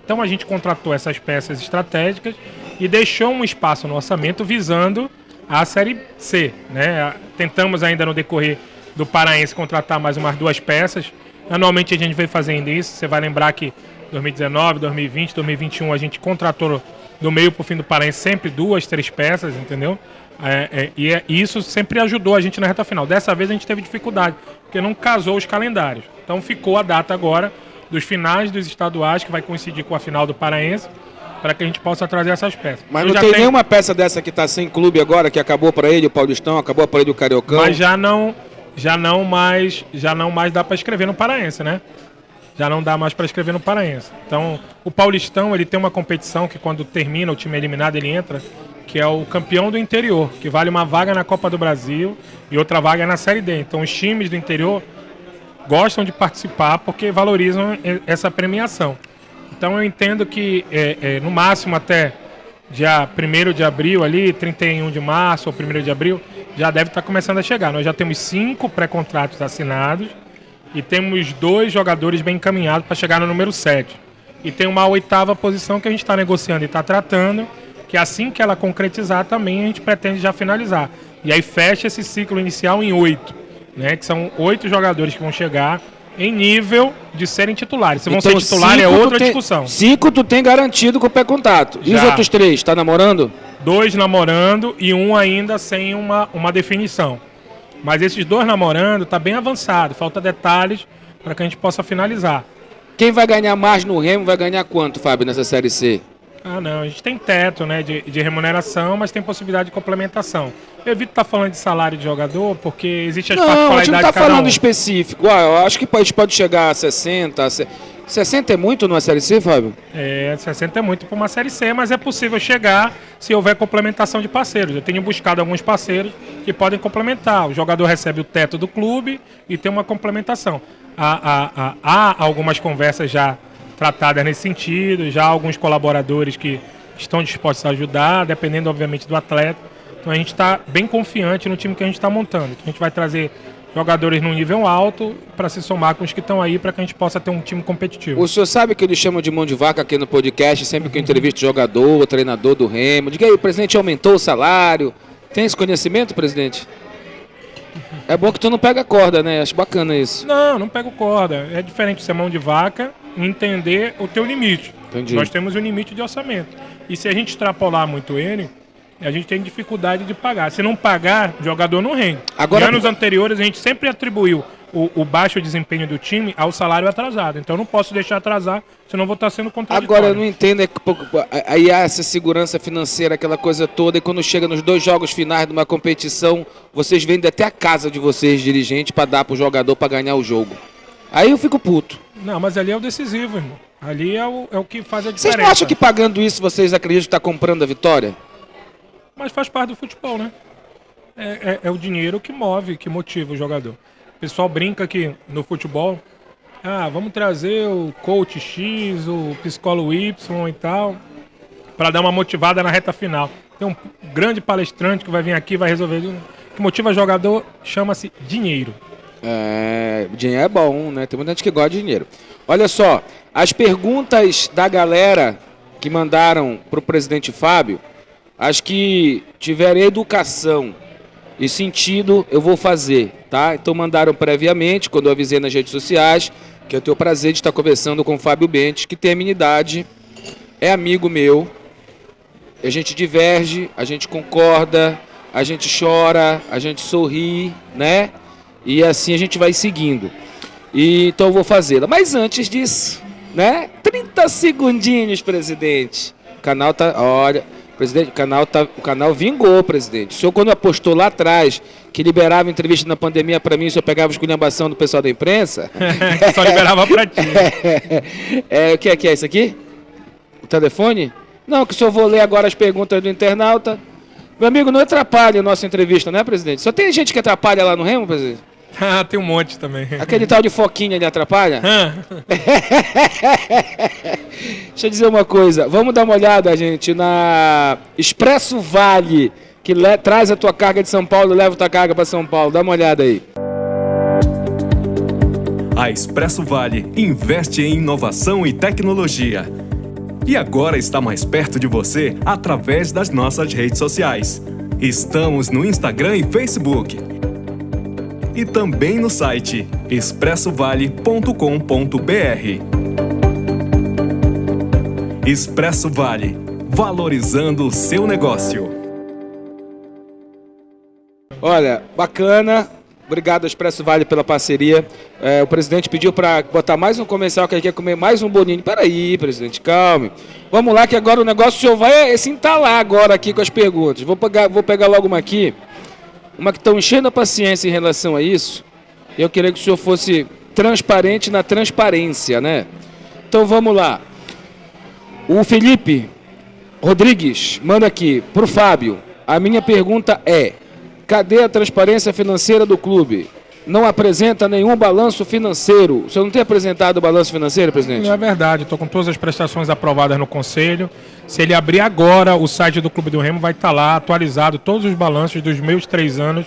Então a gente contratou essas peças estratégicas e deixou um espaço no orçamento visando a Série C, né? Tentamos ainda no decorrer do Paraense contratar mais umas 2 peças. Anualmente a gente vem fazendo isso. Você vai lembrar que 2019, 2020, 2021 a gente contratou do meio para o fim do Paraense sempre 2, 3 peças, entendeu? E isso sempre ajudou a gente na reta final. Dessa vez a gente teve dificuldade, porque não casou os calendários. Então ficou a data agora dos finais dos estaduais, que vai coincidir com a final do Paraense, para que a gente possa trazer essas peças. Mas não tem nenhuma peça dessa que está sem clube agora, que acabou para ele o Paulistão, acabou para ele o Cariocão? Mas já não mais dá para escrever no Paraense, né? Já não dá mais para escrever no Paraense. Então, o Paulistão, ele tem uma competição que quando termina, o time eliminado, ele entra, que é o campeão do interior, que vale uma vaga na Copa do Brasil e outra vaga na Série D. Então, os times do interior gostam de participar porque valorizam essa premiação. Então, eu entendo que, no máximo, até dia 1º de abril, ali, 31 de março ou 1º de abril, já deve estar começando a chegar. Nós já temos 5 pré-contratos assinados e temos 2 jogadores bem encaminhados para chegar no número 7. E tem uma 8ª posição que a gente está negociando e está tratando, que assim que ela concretizar também a gente pretende já finalizar. E aí fecha esse ciclo inicial em 8, né? Que são 8 jogadores que vão chegar em nível de serem titulares. Se vão ser titulares é outra discussão. 5 tu tem garantido com o pré-contrato. E os outros 3, tá namorando? 2 namorando e 1 ainda sem uma definição. Mas esses 2 namorando tá bem avançado, falta detalhes para que a gente possa finalizar. Quem vai ganhar mais no Remo vai ganhar quanto, Fábio, nessa Série C? Ah, não, a gente tem teto, né, de remuneração, mas tem possibilidade de complementação. Eu evito estar falando de salário de jogador, porque existe as particularidades de cada um. Não, a gente não está falando específico. Eu acho que a gente pode chegar a 60. 60 é muito numa Série C, Fábio? 60 é muito para uma Série C, mas é possível chegar se houver complementação de parceiros. Eu tenho buscado alguns parceiros que podem complementar. O jogador recebe o teto do clube e tem uma complementação. Há algumas conversas já tratadas nesse sentido, já há alguns colaboradores que estão dispostos a ajudar, dependendo, obviamente, do atleta. Então a gente está bem confiante no time que a gente está montando. Então, a gente vai trazer jogadores num nível alto para se somar com os que estão aí, para que a gente possa ter um time competitivo. O senhor sabe que eles chamam de mão de vaca aqui no podcast, sempre que eu entrevisto jogador, treinador do Remo. Diga aí, o presidente aumentou o salário. Tem esse conhecimento, presidente? É bom que tu não pega corda, né? Acho bacana isso. Não pego corda. É diferente ser mão de vaca e entender o teu limite. Entendi. Nós temos um limite de orçamento. E se a gente extrapolar muito ele, a gente tem dificuldade de pagar. Se não pagar, o jogador não rende. Agora, em anos anteriores, a gente sempre atribuiu o baixo desempenho do time ao salário atrasado. Então eu não posso deixar atrasar, senão vou estar sendo contraditório. agora eu não entendo, aí há essa segurança financeira, aquela coisa toda, e quando chega nos 2 jogos finais de uma competição, vocês vendem até a casa de vocês, dirigente, para dar pro jogador para ganhar o jogo. Aí eu fico puto. Não, mas ali é o decisivo, irmão. Ali é o que faz a Vocês diferença. não acham que pagando isso vocês acreditam que está comprando a vitória? Mas faz parte do futebol, né? É o dinheiro que move, que motiva o jogador. O pessoal brinca que no futebol, vamos trazer o coach X, o psicólogo Y e tal, para dar uma motivada na reta final. Tem um grande palestrante que vai vir aqui, vai resolver. O que motiva o jogador chama-se dinheiro. Dinheiro é bom, né? Tem muita gente que gosta de dinheiro. Olha só, as perguntas da galera que mandaram para o presidente Fábio, as que tiverem educação e sentido, eu vou fazer, tá? Então mandaram previamente, quando eu avisei nas redes sociais, que eu tenho o prazer de estar conversando com o Fábio Bentes, que tem a minha idade, é amigo meu, a gente diverge, a gente concorda, a gente chora, a gente sorri, né? E assim a gente vai seguindo. Então eu vou fazê-la. Mas antes disso, né? 30 segundinhos, presidente. O canal tá... Olha... Presidente, o canal vingou, presidente. O senhor, quando apostou lá atrás que liberava entrevista na pandemia para mim, o senhor pegava esculhambação do pessoal da imprensa? Só liberava para ti. O que é isso aqui? O telefone? Não, que o senhor vou ler agora as perguntas do internauta. Meu amigo, não atrapalhe a nossa entrevista, né, presidente? Só tem gente que atrapalha lá no Remo, presidente? Tem um monte também. Aquele tal de Foquinha ali atrapalha? Deixa eu dizer uma coisa. Vamos dar uma olhada, gente, na Expresso Vale, que traz a tua carga de São Paulo e leva a tua carga para São Paulo. Dá uma olhada aí. A Expresso Vale investe em inovação e tecnologia. E agora está mais perto de você através das nossas redes sociais. Estamos no Instagram e Facebook. E também no site expressovale.com.br. Expresso Vale, valorizando o seu negócio. Olha, bacana. Obrigado, Expresso Vale, pela parceria. O presidente pediu para botar mais um comercial, que ele quer comer mais um boninho. Peraí, presidente, calme. Vamos lá, que agora o negócio, o senhor vai se entalar agora aqui com as perguntas. Vou pegar logo uma aqui. Uma que estão enchendo a paciência em relação a isso. E eu queria que o senhor fosse transparente na transparência, né? Então vamos lá. O Felipe Rodrigues manda aqui para o Fábio. A minha pergunta é: cadê a transparência financeira do clube? Não apresenta nenhum balanço financeiro. O senhor não tem apresentado o balanço financeiro, presidente? Não é verdade. Estou com todas as prestações aprovadas no Conselho. Se ele abrir agora o site do Clube do Remo, vai estar lá atualizado todos os balanços dos meus 3 anos.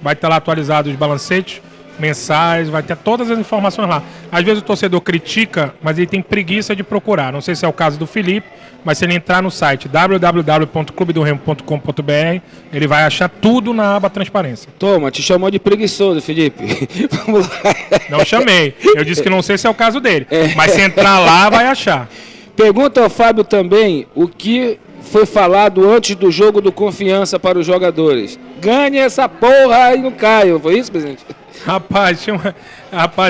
Vai estar lá atualizado os balancetes mensais, vai ter todas as informações lá. Às vezes o torcedor critica, mas ele tem preguiça de procurar. Não sei se é o caso do Felipe, mas se ele entrar no site www.clubedoremo.com.br, ele vai achar tudo na aba transparência. Toma, te chamou de preguiçoso, Felipe. Vamos lá. Não chamei. Eu disse que não sei se é o caso dele, mas se entrar lá, vai achar. Pergunta ao Fábio também o que foi falado antes do jogo do Confiança para os jogadores. Ganhe essa porra e não caia. Foi isso, presidente? Rapaz,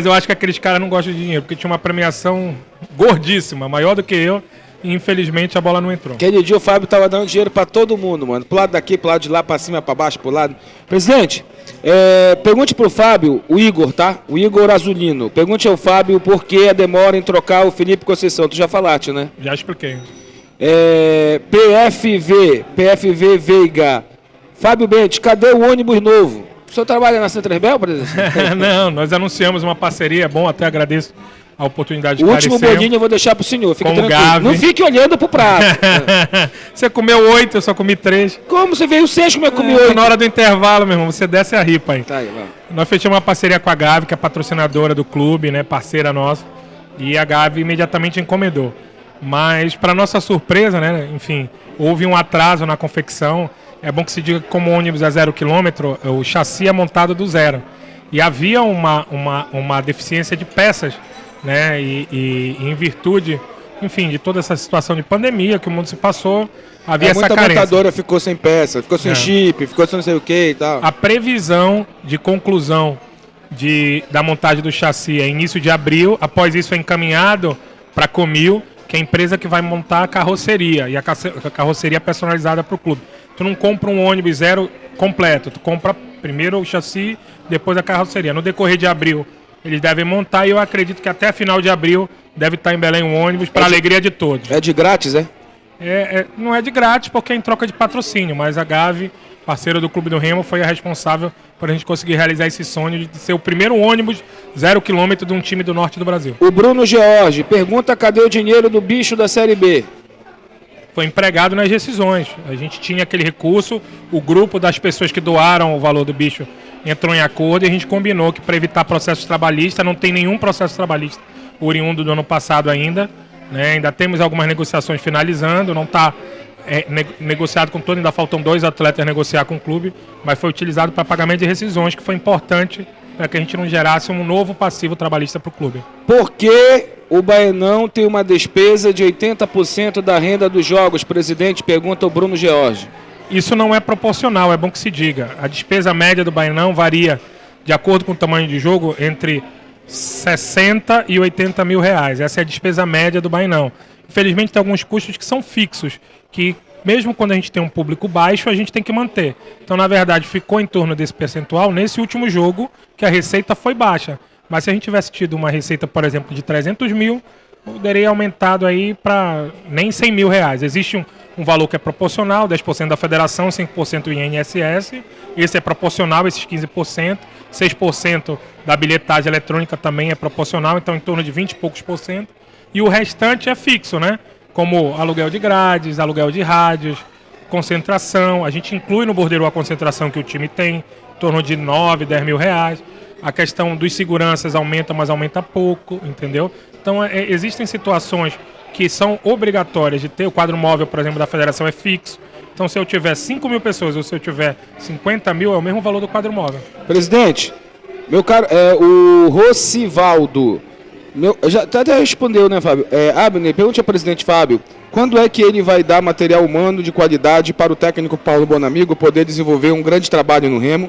eu acho que aqueles caras não gostam de dinheiro, porque tinha uma premiação gordíssima, maior do que eu, e infelizmente a bola não entrou. Aquele dia o Fábio tava dando dinheiro para todo mundo, mano. Pro lado daqui, pro lado de lá, para cima, para baixo, pro lado. Presidente, pergunte pro Fábio, o Igor, tá? O Igor Azulino. Pergunte ao Fábio por que a demora em trocar o Felipe Conceição. Tu já falaste, né? Já expliquei. PFV Veiga. Fábio Bentes, cadê o ônibus novo? O senhor trabalha na Centro-Bel, presidente? Não, nós anunciamos uma parceria, bom, até agradeço a oportunidade de O último bolinho eu vou deixar pro senhor, fique tranquilo. Gavi. Não fique olhando pro prato. Você comeu 8, eu só comi 3. Como você veio 6, como eu comi 8? Na hora do intervalo, meu irmão, você desce a ripa aí. Tá aí, vai. Nós fechamos uma parceria com a Gavi, que é patrocinadora do clube, né, parceira nossa, e a Gavi imediatamente encomendou. Mas, para nossa surpresa, né, enfim, houve um atraso na confecção. é bom que se diga que como o ônibus é 0 km, o chassi é montado do zero. E havia uma deficiência de peças, né? E em virtude, enfim, de toda essa situação de pandemia que o mundo se passou, havia essa muita carência. montadora ficou sem peça, ficou sem chip, ficou sem não sei o que e tal. A previsão de conclusão da montagem do chassi é início de abril. Após isso é encaminhado para a Comil, que é a empresa que vai montar a carroceria, e a carroceria é personalizada para o clube. Tu não compra um ônibus zero completo, tu compra primeiro o chassi, depois a carroceria. No decorrer de abril eles devem montar, e eu acredito que até final de abril deve estar em Belém um ônibus para alegria de todos. É de grátis, é? Não é de grátis porque é em troca de patrocínio, mas a Gavi, parceira do Clube do Remo, foi a responsável por a gente conseguir realizar esse sonho de ser o primeiro ônibus 0 km de um time do norte do Brasil. O Bruno George pergunta cadê o dinheiro do bicho da Série B? Foi empregado nas rescisões. A gente tinha aquele recurso, o grupo das pessoas que doaram o valor do bicho entrou em acordo e a gente combinou que, para evitar processos trabalhistas, não tem nenhum processo trabalhista oriundo do ano passado ainda, né? Ainda temos algumas negociações finalizando, não está negociado com todo, ainda faltam 2 atletas negociar com o clube, mas foi utilizado para pagamento de rescisões, que foi importante para que a gente não gerasse um novo passivo trabalhista para o clube. Por que o Baianão tem uma despesa de 80% da renda dos jogos, presidente? Pergunta o Bruno George. Isso não é proporcional, é bom que se diga. A despesa média do Baianão varia, de acordo com o tamanho de jogo, entre 60 e 80 mil reais. Essa é a despesa média do Baianão. Infelizmente tem alguns custos que são fixos, que mesmo quando a gente tem um público baixo, a gente tem que manter. Então, na verdade, ficou em torno desse percentual nesse último jogo, que a receita foi baixa. Mas se a gente tivesse tido uma receita, por exemplo, de 300 mil, poderia aumentado aí para nem 100 mil reais. Existe um valor que é proporcional, 10% da federação, 5% do INSS. Esse é proporcional, esses 15%. 6% da bilhetagem eletrônica também é proporcional, então em torno de 20 e poucos por cento. E o restante é fixo, né? Como aluguel de grades, aluguel de rádios, concentração. A gente inclui no bordeiro a concentração que o time tem, em torno de 9, 10 mil reais. A questão dos seguranças aumenta, mas aumenta pouco, entendeu? Então, existem situações que são obrigatórias de ter. O quadro móvel, por exemplo, da federação é fixo. Então, se eu tiver 5 mil pessoas ou se eu tiver 50 mil, é o mesmo valor do quadro móvel. Presidente, meu caro, o Rocivaldo, já até respondeu, né, Fábio? Abner, pergunte ao presidente Fábio, quando é que ele vai dar material humano de qualidade para o técnico Paulo Bonamigo poder desenvolver um grande trabalho no Remo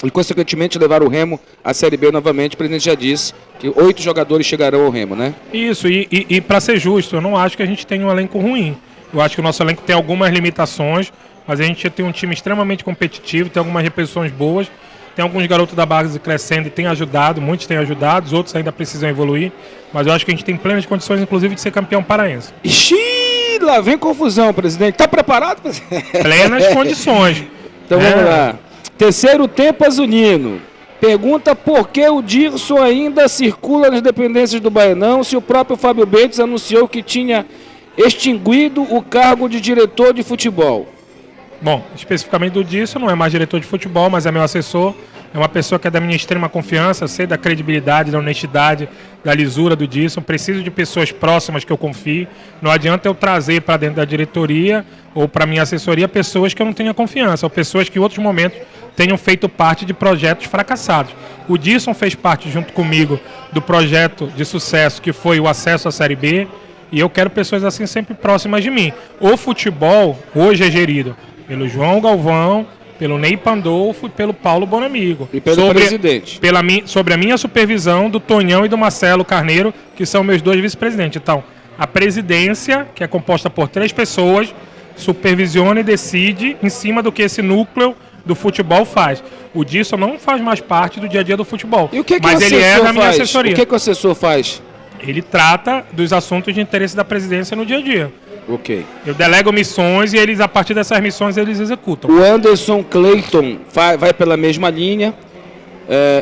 e, consequentemente, levar o Remo à Série B novamente? O presidente já disse que 8 jogadores chegarão ao Remo, né? Isso, e para ser justo, eu não acho que a gente tenha um elenco ruim. Eu acho que o nosso elenco tem algumas limitações, mas a gente tem um time extremamente competitivo, tem algumas repetições boas, tem alguns garotos da base crescendo e tem ajudado, muitos têm ajudado, outros ainda precisam evoluir, mas eu acho que a gente tem plenas condições, inclusive, de ser campeão paraense. Ixi, lá vem confusão, presidente. Tá preparado? Plenas condições. Então vamos lá. Terceiro tempo azulino. Pergunta por que o Dirson ainda circula nas dependências do Baianão se o próprio Fábio Bentes anunciou que tinha extinguido o cargo de diretor de futebol. Bom, especificamente do Dirson, não é mais diretor de futebol, mas é meu assessor. É uma pessoa que é da minha extrema confiança, sei da credibilidade, da honestidade, da lisura do Dirson. Preciso de pessoas próximas que eu confie. Não adianta eu trazer para dentro da diretoria ou para minha assessoria pessoas que eu não tenha confiança, ou pessoas que em outros momentos tenham feito parte de projetos fracassados. O Dirson fez parte, junto comigo, do projeto de sucesso que foi o acesso à Série B, e eu quero pessoas assim sempre próximas de mim. O futebol hoje é gerido pelo João Galvão, pelo Ney Pandolfo e pelo Paulo Bonamigo. E pelo presidente. Sobre a minha supervisão do Tonhão e do Marcelo Carneiro, que são meus 2 vice-presidentes. Então, a presidência, que é composta por 3 pessoas, supervisiona e decide em cima do que esse núcleo do futebol faz. O Dirson não faz mais parte do dia a dia do futebol. E o que mas ele é da minha assessoria. O que o assessor faz? Ele trata dos assuntos de interesse da presidência no dia a dia. Ok. Eu delego missões e eles, a partir dessas missões, eles executam. O Anderson Clayton vai pela mesma linha.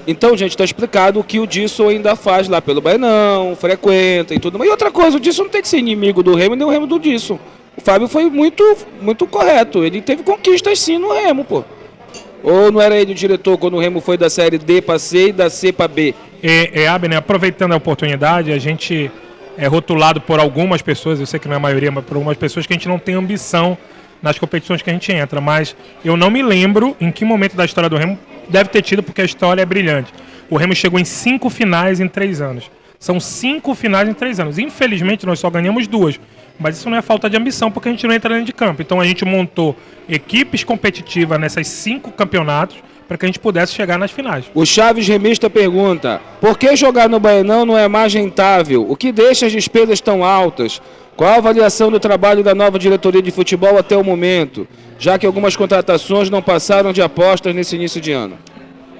Então, gente, está explicado o que o Dirson ainda faz lá pelo Baianão, frequenta e tudo. Mas outra coisa, o Dirson não tem que ser inimigo do Remo, nem o Remo do Dirson. O Fábio foi muito, muito correto. Ele teve conquistas sim no Remo, pô. Ou não era ele o diretor quando o Remo foi da Série D para C e da C para B? Abner, aproveitando a oportunidade, a gente é rotulado por algumas pessoas, eu sei que não é a maioria, mas por algumas pessoas que a gente não tem ambição nas competições que a gente entra, mas eu não me lembro em que momento da história do Remo deve ter tido, porque a história é brilhante. O Remo chegou em 5 finais em 3 anos. São 5 finais em 3 anos. Infelizmente, nós só ganhamos 2. Mas isso não é falta de ambição, porque a gente não entra dentro de campo. Então a gente montou equipes competitivas nessas 5 campeonatos para que a gente pudesse chegar nas finais. O Chaves Remista pergunta: por que jogar no Baenão não é mais rentável? O que deixa as despesas tão altas? Qual a avaliação do trabalho da nova diretoria de futebol até o momento, já que algumas contratações não passaram de apostas nesse início de ano?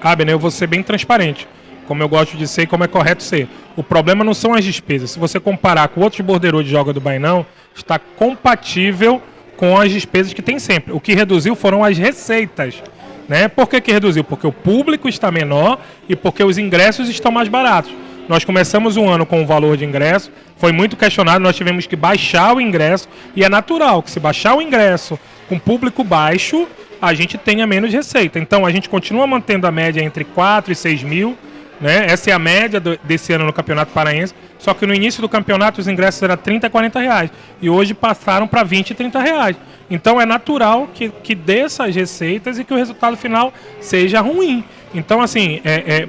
Abner, eu vou ser bem transparente, como eu gosto de ser e como é correto ser. O problema não são as despesas. Se você comparar com outros bordeiros de joga do Baenão, está compatível com as despesas que tem sempre. O que reduziu foram as receitas. Né? Por que reduziu? Porque o público está menor e porque os ingressos estão mais baratos. Nós começamos um ano com o valor de ingresso, foi muito questionado, nós tivemos que baixar o ingresso, e é natural que se baixar o ingresso com público baixo, a gente tenha menos receita. Então a gente continua mantendo a média entre 4 e 6 mil, né? Essa é a média desse ano no Campeonato Paraense, só que no início do campeonato os ingressos eram 30 a 40 reais, e hoje passaram para 20 e 30 reais. Então é natural que dê essas receitas e que o resultado final seja ruim. Então, assim,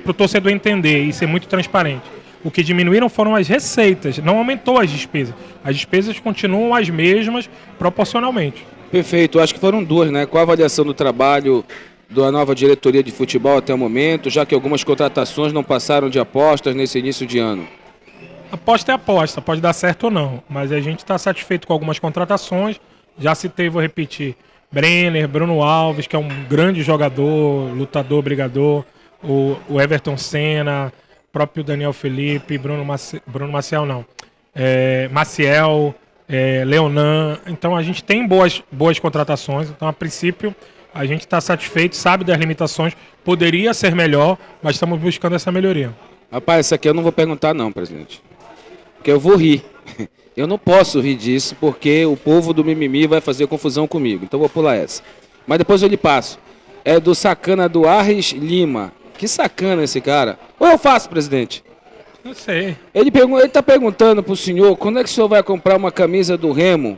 para o torcedor entender e ser muito transparente, o que diminuíram foram as receitas, não aumentou as despesas. As despesas continuam as mesmas proporcionalmente. Perfeito, acho que foram 2, né? Qual a avaliação do trabalho da nova diretoria de futebol até o momento, já que algumas contratações não passaram de apostas nesse início de ano? Aposta é aposta, pode dar certo ou não, mas a gente está satisfeito com algumas contratações. Já citei, vou repetir, Brenner, Bruno Alves, que é um grande jogador, lutador, brigador, o Everton Senna, próprio Daniel Felipe, Maciel, Leonan. Então a gente tem boas contratações, então a princípio a gente está satisfeito, sabe das limitações, poderia ser melhor, mas estamos buscando essa melhoria. Rapaz, isso aqui eu não vou perguntar não, presidente, porque eu vou rir. Eu não posso rir disso porque o povo do mimimi vai fazer confusão comigo. Então vou pular essa. Mas depois eu lhe passo. É do sacana do Arres Lima. Que sacana esse cara. Ou eu faço, presidente? Não sei. Ele está perguntando para o senhor quando é que o senhor vai comprar uma camisa do Remo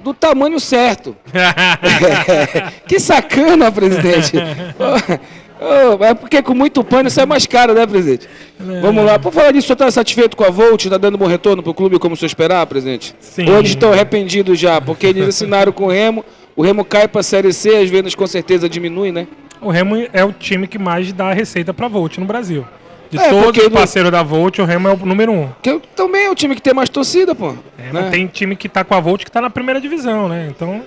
do tamanho certo. Que sacana, presidente. É porque com muito pano sai mais caro, né, presidente? Vamos lá. Por falar disso, o senhor está satisfeito com a Volt? Está dando bom retorno para o clube como o senhor esperava, presidente? Sim. Ou eles estão arrependidos já? Porque eles assinaram com o Remo cai para a Série C, as vendas com certeza diminuem, né? O Remo é o time que mais dá receita para a Volt no Brasil. De todos os parceiros da Volt, o Remo é o número 1. Que também é o time que tem mais torcida, pô. Não tem time que está com a Volt que está na primeira divisão, né? Então,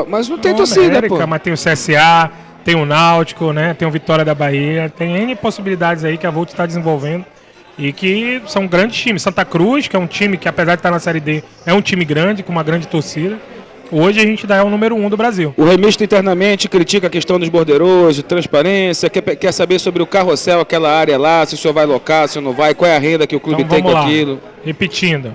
mas não tem torcida, América, pô. Mas tem o CSA, tem o Náutico, né? Tem o Vitória da Bahia, tem N possibilidades aí que a Volt está desenvolvendo e que são grandes times. Santa Cruz, que é um time que, apesar de estar na Série D, é um time grande, com uma grande torcida. Hoje a gente é o número 1 do Brasil. O remista internamente critica a questão dos bordeiros, de transparência, quer saber sobre o carrossel, aquela área lá, se o senhor vai locar, se não vai, qual é a renda que o clube tem com aquilo. Repetindo,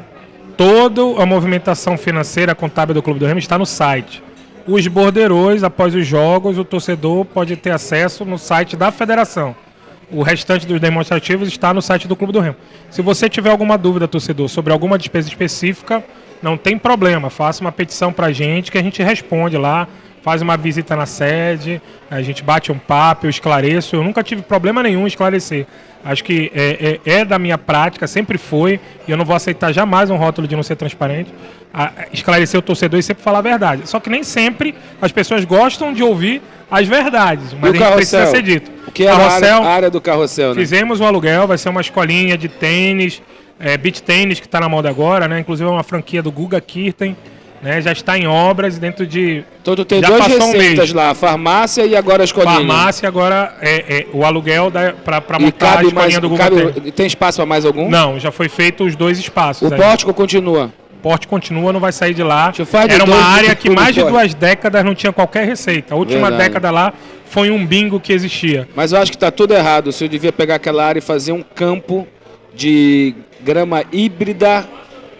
toda a movimentação financeira contábil do Clube do Remo está no site. Os bordeiros, após os jogos, o torcedor pode ter acesso no site da federação. O restante dos demonstrativos está no site do Clube do Remo. Se você tiver alguma dúvida, torcedor, sobre alguma despesa específica, não tem problema, faça uma petição pra gente que a gente responde lá, faz uma visita na sede, a gente bate um papo, eu esclareço. Eu nunca tive problema nenhum em esclarecer. Acho que é da minha prática, sempre foi, e eu não vou aceitar jamais um rótulo de não ser transparente. Esclarecer o torcedor e sempre falar a verdade. Só que nem sempre as pessoas gostam de ouvir as verdades, mas a gente precisa ser dito. O que é a área do carrossel, né? Fizemos o aluguel, vai ser uma escolinha de tênis, beach tênis que está na moda agora, né? Inclusive é uma franquia do Guga Kirten, né? Já está em obras dentro de... Então tu tem duas receitas lá, farmácia e agora a escolinha. Farmácia e agora o aluguel para montar a escolinha do Guga Kirten. Tem espaço para mais algum? Não, já foi feito os 2 espaços. O pórtico continua? O pórtico continua, não vai sair de lá. Era uma área que mais de 2 décadas não tinha qualquer receita. A última década lá foi um bingo que existia. Mas eu acho que está tudo errado. O senhor devia pegar aquela área e fazer um campo de grama híbrida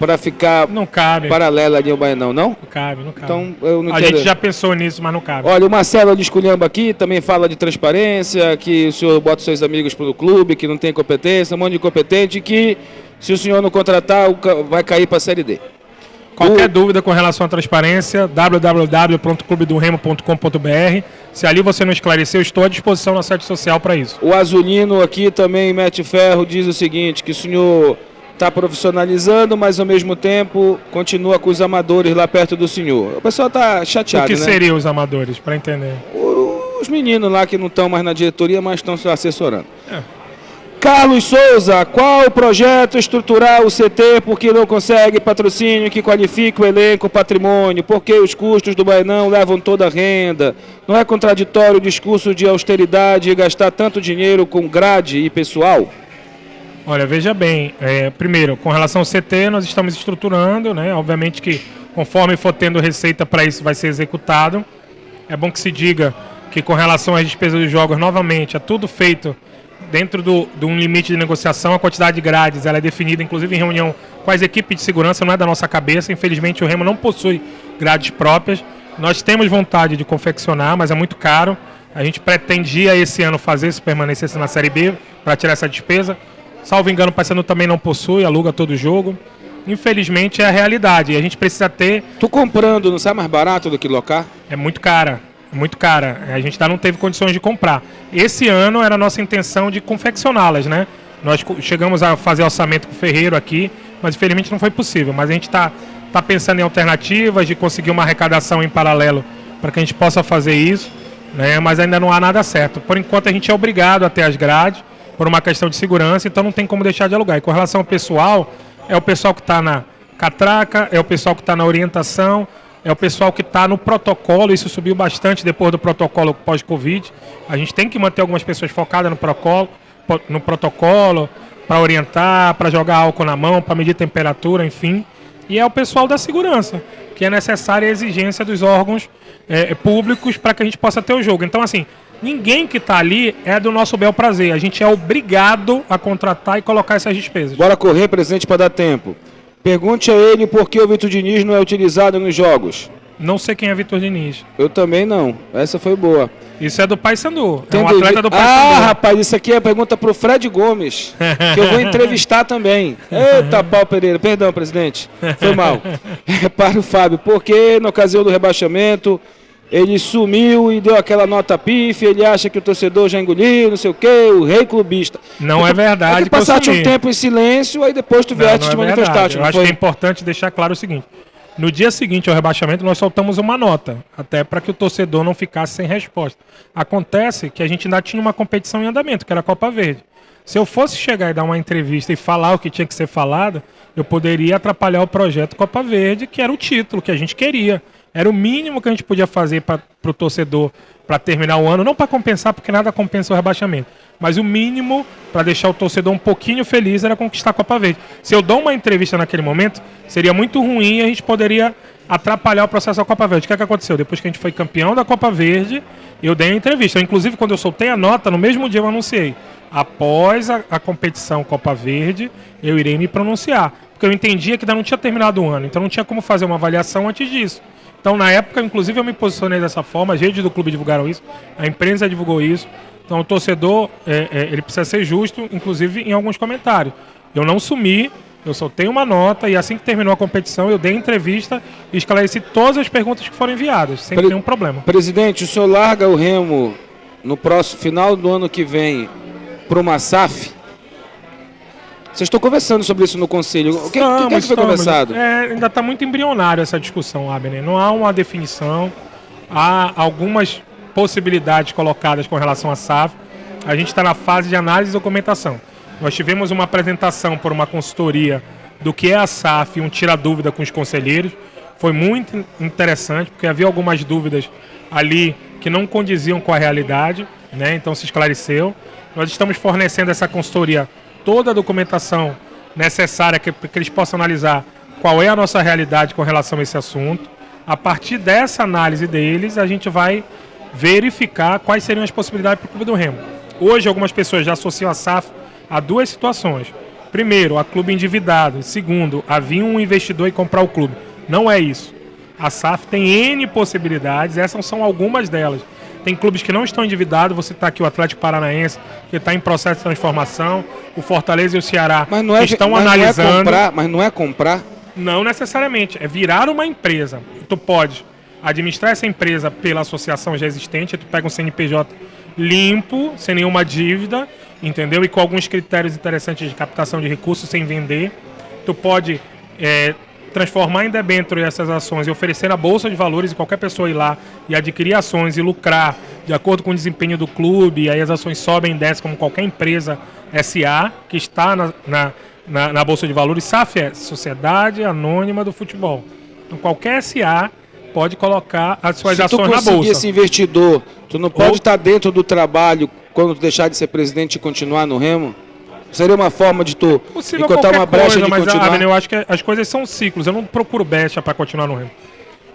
para ficar não cabe. Paralela ali ao Baenão, não? Não cabe. Então, eu não a gente já pensou nisso, mas não cabe. Olha, o Marcelo de Esculhamba aqui também fala de transparência, que o senhor bota seus amigos para o clube, que não tem competência, um monte de incompetente, que se o senhor não contratar, vai cair para a Série D. Qualquer dúvida com relação à transparência, www.clubedoremo.com.br. Se ali você não esclareceu, estou à disposição na sede social para isso. O Azulino aqui também, mete ferro, diz o seguinte, que o senhor está profissionalizando, mas ao mesmo tempo continua com os amadores lá perto do senhor. O pessoal está chateado, O que né? seriam os amadores, para entender? Os meninos lá que não estão mais na diretoria, mas estão se assessorando. É. Carlos Souza, qual o projeto estruturar o CT porque não consegue patrocínio que qualifique o elenco, o patrimônio? Porque os custos do Baianão levam toda a renda? Não é contraditório o discurso de austeridade e gastar tanto dinheiro com grade e pessoal? Olha, veja bem, primeiro, com relação ao CT, nós estamos estruturando, né? Obviamente que conforme for tendo receita para isso vai ser executado. É bom que se diga que com relação às despesas dos jogos, novamente, é tudo feito dentro de um limite de negociação. A quantidade de grades ela é definida, inclusive em reunião com as equipes de segurança, não é da nossa cabeça. Infelizmente, o Remo não possui grades próprias. Nós temos vontade de confeccionar, mas é muito caro. A gente pretendia esse ano fazer se permanecesse na Série B para tirar essa despesa. Salvo engano, o Paysandu também não possui, aluga todo o jogo. Infelizmente, é a realidade. E a gente precisa ter... Tu comprando, não sai mais barato do que locar? É muito cara. Muito cara. A gente ainda não teve condições de comprar. Esse ano era a nossa intenção de confeccioná-las, né? Nós chegamos a fazer orçamento com o Ferreiro aqui, mas infelizmente não foi possível. Mas a gente está pensando em alternativas de conseguir uma arrecadação em paralelo para que a gente possa fazer isso, né? Mas ainda não há nada certo. Por enquanto a gente é obrigado a ter as grades por uma questão de segurança, então não tem como deixar de alugar. E com relação ao pessoal, é o pessoal que está na catraca, é o pessoal que está na orientação, é o pessoal que está no protocolo. Isso subiu bastante depois do protocolo pós-Covid. A gente tem que manter algumas pessoas focadas no protocolo para orientar, para jogar álcool na mão, para medir temperatura, enfim. E é o pessoal da segurança, que é necessária a exigência dos órgãos públicos para que a gente possa ter o jogo. Então, assim, ninguém que está ali é do nosso bel prazer. A gente é obrigado a contratar e colocar essas despesas. Bora correr, presidente, para dar tempo. Pergunte a ele por que o Vitor Diniz não é utilizado nos jogos. Não sei quem é Vitor Diniz. Eu também não. Essa foi boa. Isso é do Paysandu. É um Entendi. atleta do Paysandu. Ah, rapaz, isso aqui é a pergunta para o Fred Gomes, que eu vou entrevistar também. Eita, pau Pereira. Perdão, presidente. Foi mal. Para o Fábio, por que na ocasião do rebaixamento ele sumiu e deu aquela nota pife, ele acha que o torcedor já engoliu, não sei o quê, o rei clubista. Não é verdade. É que passaste um tempo em silêncio, aí depois tu vieste te manifestar. Eu acho que é importante deixar claro o seguinte. No dia seguinte ao rebaixamento, nós soltamos uma nota, até para que o torcedor não ficasse sem resposta. Acontece que a gente ainda tinha uma competição em andamento, que era a Copa Verde. Se eu fosse chegar e dar uma entrevista e falar o que tinha que ser falado, eu poderia atrapalhar o projeto Copa Verde, que era o título que a gente queria. Era o mínimo que a gente podia fazer para o torcedor para terminar o ano, não para compensar, porque nada compensa o rebaixamento, mas o mínimo para deixar o torcedor um pouquinho feliz era conquistar a Copa Verde. Se eu dou uma entrevista naquele momento, seria muito ruim e a gente poderia atrapalhar o processo da Copa Verde. O que é que aconteceu? Depois que a gente foi campeão da Copa Verde, eu dei a entrevista. Inclusive, quando eu soltei a nota, no mesmo dia eu anunciei. Após a competição Copa Verde, eu irei me pronunciar. Porque eu entendia que ainda não tinha terminado o ano, então não tinha como fazer uma avaliação antes disso. Então, na época, inclusive, eu me posicionei dessa forma, as redes do clube divulgaram isso, a imprensa divulgou isso. Então, o torcedor, ele precisa ser justo, inclusive, em alguns comentários. Eu não sumi, eu soltei uma nota e assim que terminou a competição, eu dei entrevista e esclareci todas as perguntas que foram enviadas, sem nenhum problema. Presidente, o senhor larga o Remo no próximo final do ano que vem para uma SAF? Vocês estão conversando sobre isso no Conselho. O que é que foi conversado? Ainda está muito embrionário essa discussão, Abner. Não há uma definição. Há algumas possibilidades colocadas com relação à SAF. A gente está na fase de análise e documentação. Nós tivemos uma apresentação por uma consultoria do que é a SAF e um tira-dúvida com os conselheiros. Foi muito interessante, porque havia algumas dúvidas ali que não condiziam com a realidade, né? Então se esclareceu. Nós estamos fornecendo essa consultoria toda a documentação necessária para que eles possam analisar qual é a nossa realidade com relação a esse assunto. A partir dessa análise deles, a gente vai verificar quais seriam as possibilidades para o Clube do Remo. Hoje, algumas pessoas já associam a SAF a duas situações. Primeiro, a clube endividado. Segundo, havia um investidor e comprar o clube. Não é isso. A SAF tem N possibilidades, essas são algumas delas. Tem clubes que não estão endividados, você está aqui o Atlético Paranaense, que está em processo de transformação, o Fortaleza e o Ceará estão analisando. Mas não é comprar? Não necessariamente, é virar uma empresa. Tu pode administrar essa empresa pela associação já existente, tu pega um CNPJ limpo, sem nenhuma dívida, entendeu? E com alguns critérios interessantes de captação de recursos sem vender. Tu pode transformar em debênture essas ações e oferecer na Bolsa de Valores e qualquer pessoa ir lá e adquirir ações e lucrar de acordo com o desempenho do clube, e aí as ações sobem e descem como qualquer empresa SA que está na Bolsa de Valores. SAF é Sociedade Anônima do Futebol. Então qualquer SA pode colocar as suas ações na Bolsa. Se tu conseguir esse investidor, tu não pode estar dentro do trabalho quando tu deixar de ser presidente e continuar no Remo? Seria uma forma de tu encontrar uma brecha de continuar? Mas eu acho que as coisas são ciclos. Eu não procuro brecha para continuar no Remo.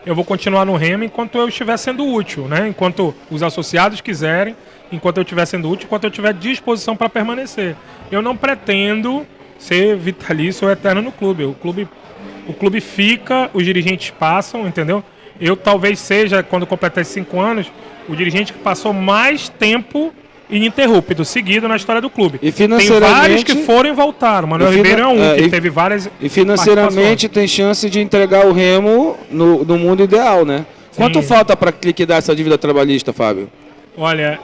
Eu vou continuar no Remo enquanto eu estiver sendo útil, né? Enquanto os associados quiserem, enquanto eu estiver sendo útil, enquanto eu tiver disposição para permanecer. Eu não pretendo ser vitalício ou eterno no clube. O clube fica, os dirigentes passam, entendeu? Eu talvez seja, quando completar 5 anos, o dirigente que passou mais tempo ininterrupto, seguido na história do clube. E financeiramente, tem vários que foram e voltaram. Manuel Ribeiro é um, que teve várias. E financeiramente tem chance de entregar o Remo no mundo ideal, né? Sim. Quanto falta para liquidar essa dívida trabalhista, Fábio? Olha,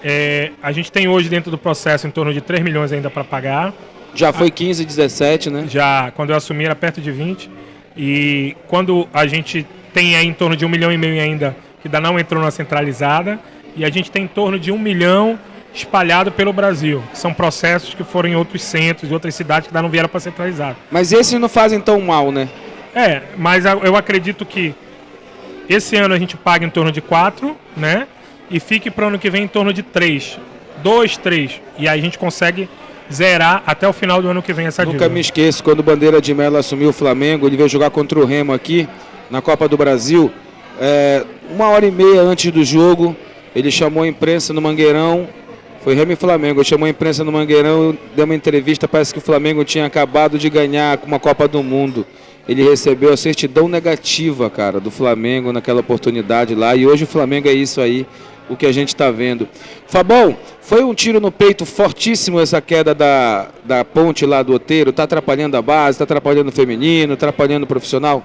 a gente tem hoje dentro do processo em torno de 3 milhões ainda para pagar. Já foi 15, 17, né? Já, quando eu assumi era perto de 20. E quando a gente tem aí em torno de 1,5 milhão ainda, que ainda não entrou na centralizada, e a gente tem em torno de 1 milhão espalhado pelo Brasil. São processos que foram em outros centros, em outras cidades que ainda não vieram para centralizar. Mas esses não fazem tão mal, né? Mas eu acredito que esse ano a gente paga em torno de 4, né? E fique para o ano que vem em torno de 3. 2, 3. E aí a gente consegue zerar até o final do ano que vem essa dívida. Nunca me esqueço, quando o Bandeira de Mello assumiu o Flamengo, ele veio jogar contra o Remo aqui, na Copa do Brasil. 1h30 antes do jogo, ele chamou a imprensa no Mangueirão. Foi Remo e Flamengo, chamou a imprensa no Mangueirão, deu uma entrevista, parece que o Flamengo tinha acabado de ganhar uma Copa do Mundo. Ele recebeu a certidão negativa, cara, do Flamengo naquela oportunidade lá, e hoje o Flamengo é isso aí, o que a gente está vendo. Fabão, foi um tiro no peito fortíssimo essa queda da ponte lá do Outeiro, está atrapalhando a base, está atrapalhando o feminino, atrapalhando o profissional?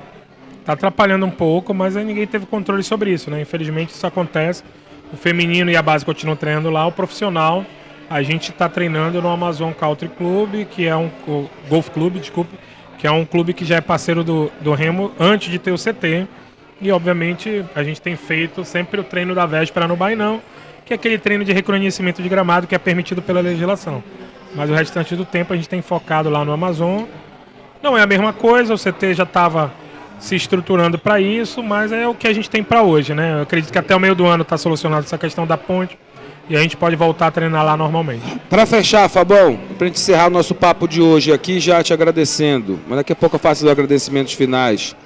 Está atrapalhando um pouco, mas aí ninguém teve controle sobre isso, né? Infelizmente isso acontece. O feminino e a base continuam treinando lá, o profissional a gente está treinando no Amazon Country Club, que é Golf Club, desculpe, que é um clube que já é parceiro do Remo antes de ter o CT. E obviamente a gente tem feito sempre o treino da véspera no Bainão, que é aquele treino de reconhecimento de gramado que é permitido pela legislação. Mas o restante do tempo a gente tem focado lá no Amazon. Não é a mesma coisa, o CT já estava se estruturando para isso, mas é o que a gente tem para hoje, né? Eu acredito que até o meio do ano está solucionada essa questão da ponte e a gente pode voltar a treinar lá normalmente. Para fechar, Fabão, para a gente encerrar o nosso papo de hoje aqui, já te agradecendo, mas daqui a pouco eu faço os agradecimentos finais.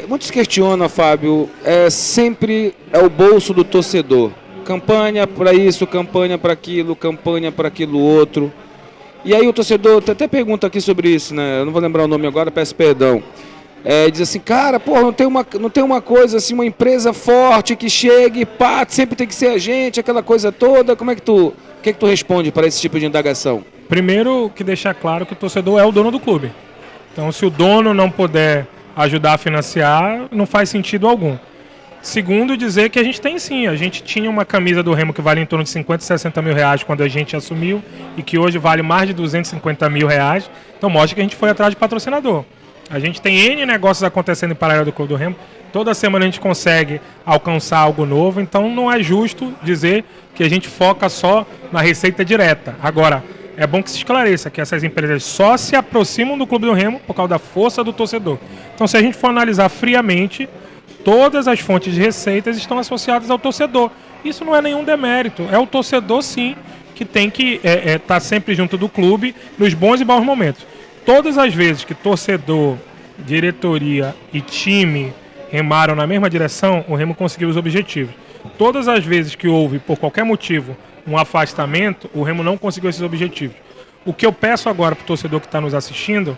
Muitos questionam, Fábio, sempre é o bolso do torcedor. Campanha para isso, campanha para aquilo outro. E aí o torcedor até pergunta aqui sobre isso, né? Eu não vou lembrar o nome agora, peço perdão. Diz assim, cara, porra, não tem uma coisa assim, uma empresa forte que chegue, pá, sempre tem que ser a gente, aquela coisa toda. O que tu responde para esse tipo de indagação? Primeiro, que deixar claro que o torcedor é o dono do clube. Então, se o dono não puder ajudar a financiar, não faz sentido algum. Segundo, dizer que a gente tem sim, a gente tinha uma camisa do Remo que vale em torno de 50, 60 mil reais quando a gente assumiu e que hoje vale mais de 250 mil reais. Então, mostra que a gente foi atrás de patrocinador. A gente tem N negócios acontecendo em paralelo do Clube do Remo. Toda semana a gente consegue alcançar algo novo. Então não é justo dizer que a gente foca só na receita direta. Agora, é bom que se esclareça que essas empresas só se aproximam do Clube do Remo por causa da força do torcedor. Então se a gente for analisar friamente, todas as fontes de receitas estão associadas ao torcedor. Isso não é nenhum demérito. É o torcedor, sim, que tem que estar sempre junto do clube nos bons e maus momentos. Todas as vezes que torcedor, diretoria e time remaram na mesma direção, o Remo conseguiu os objetivos. Todas as vezes que houve, por qualquer motivo, um afastamento, o Remo não conseguiu esses objetivos. O que eu peço agora para o torcedor que está nos assistindo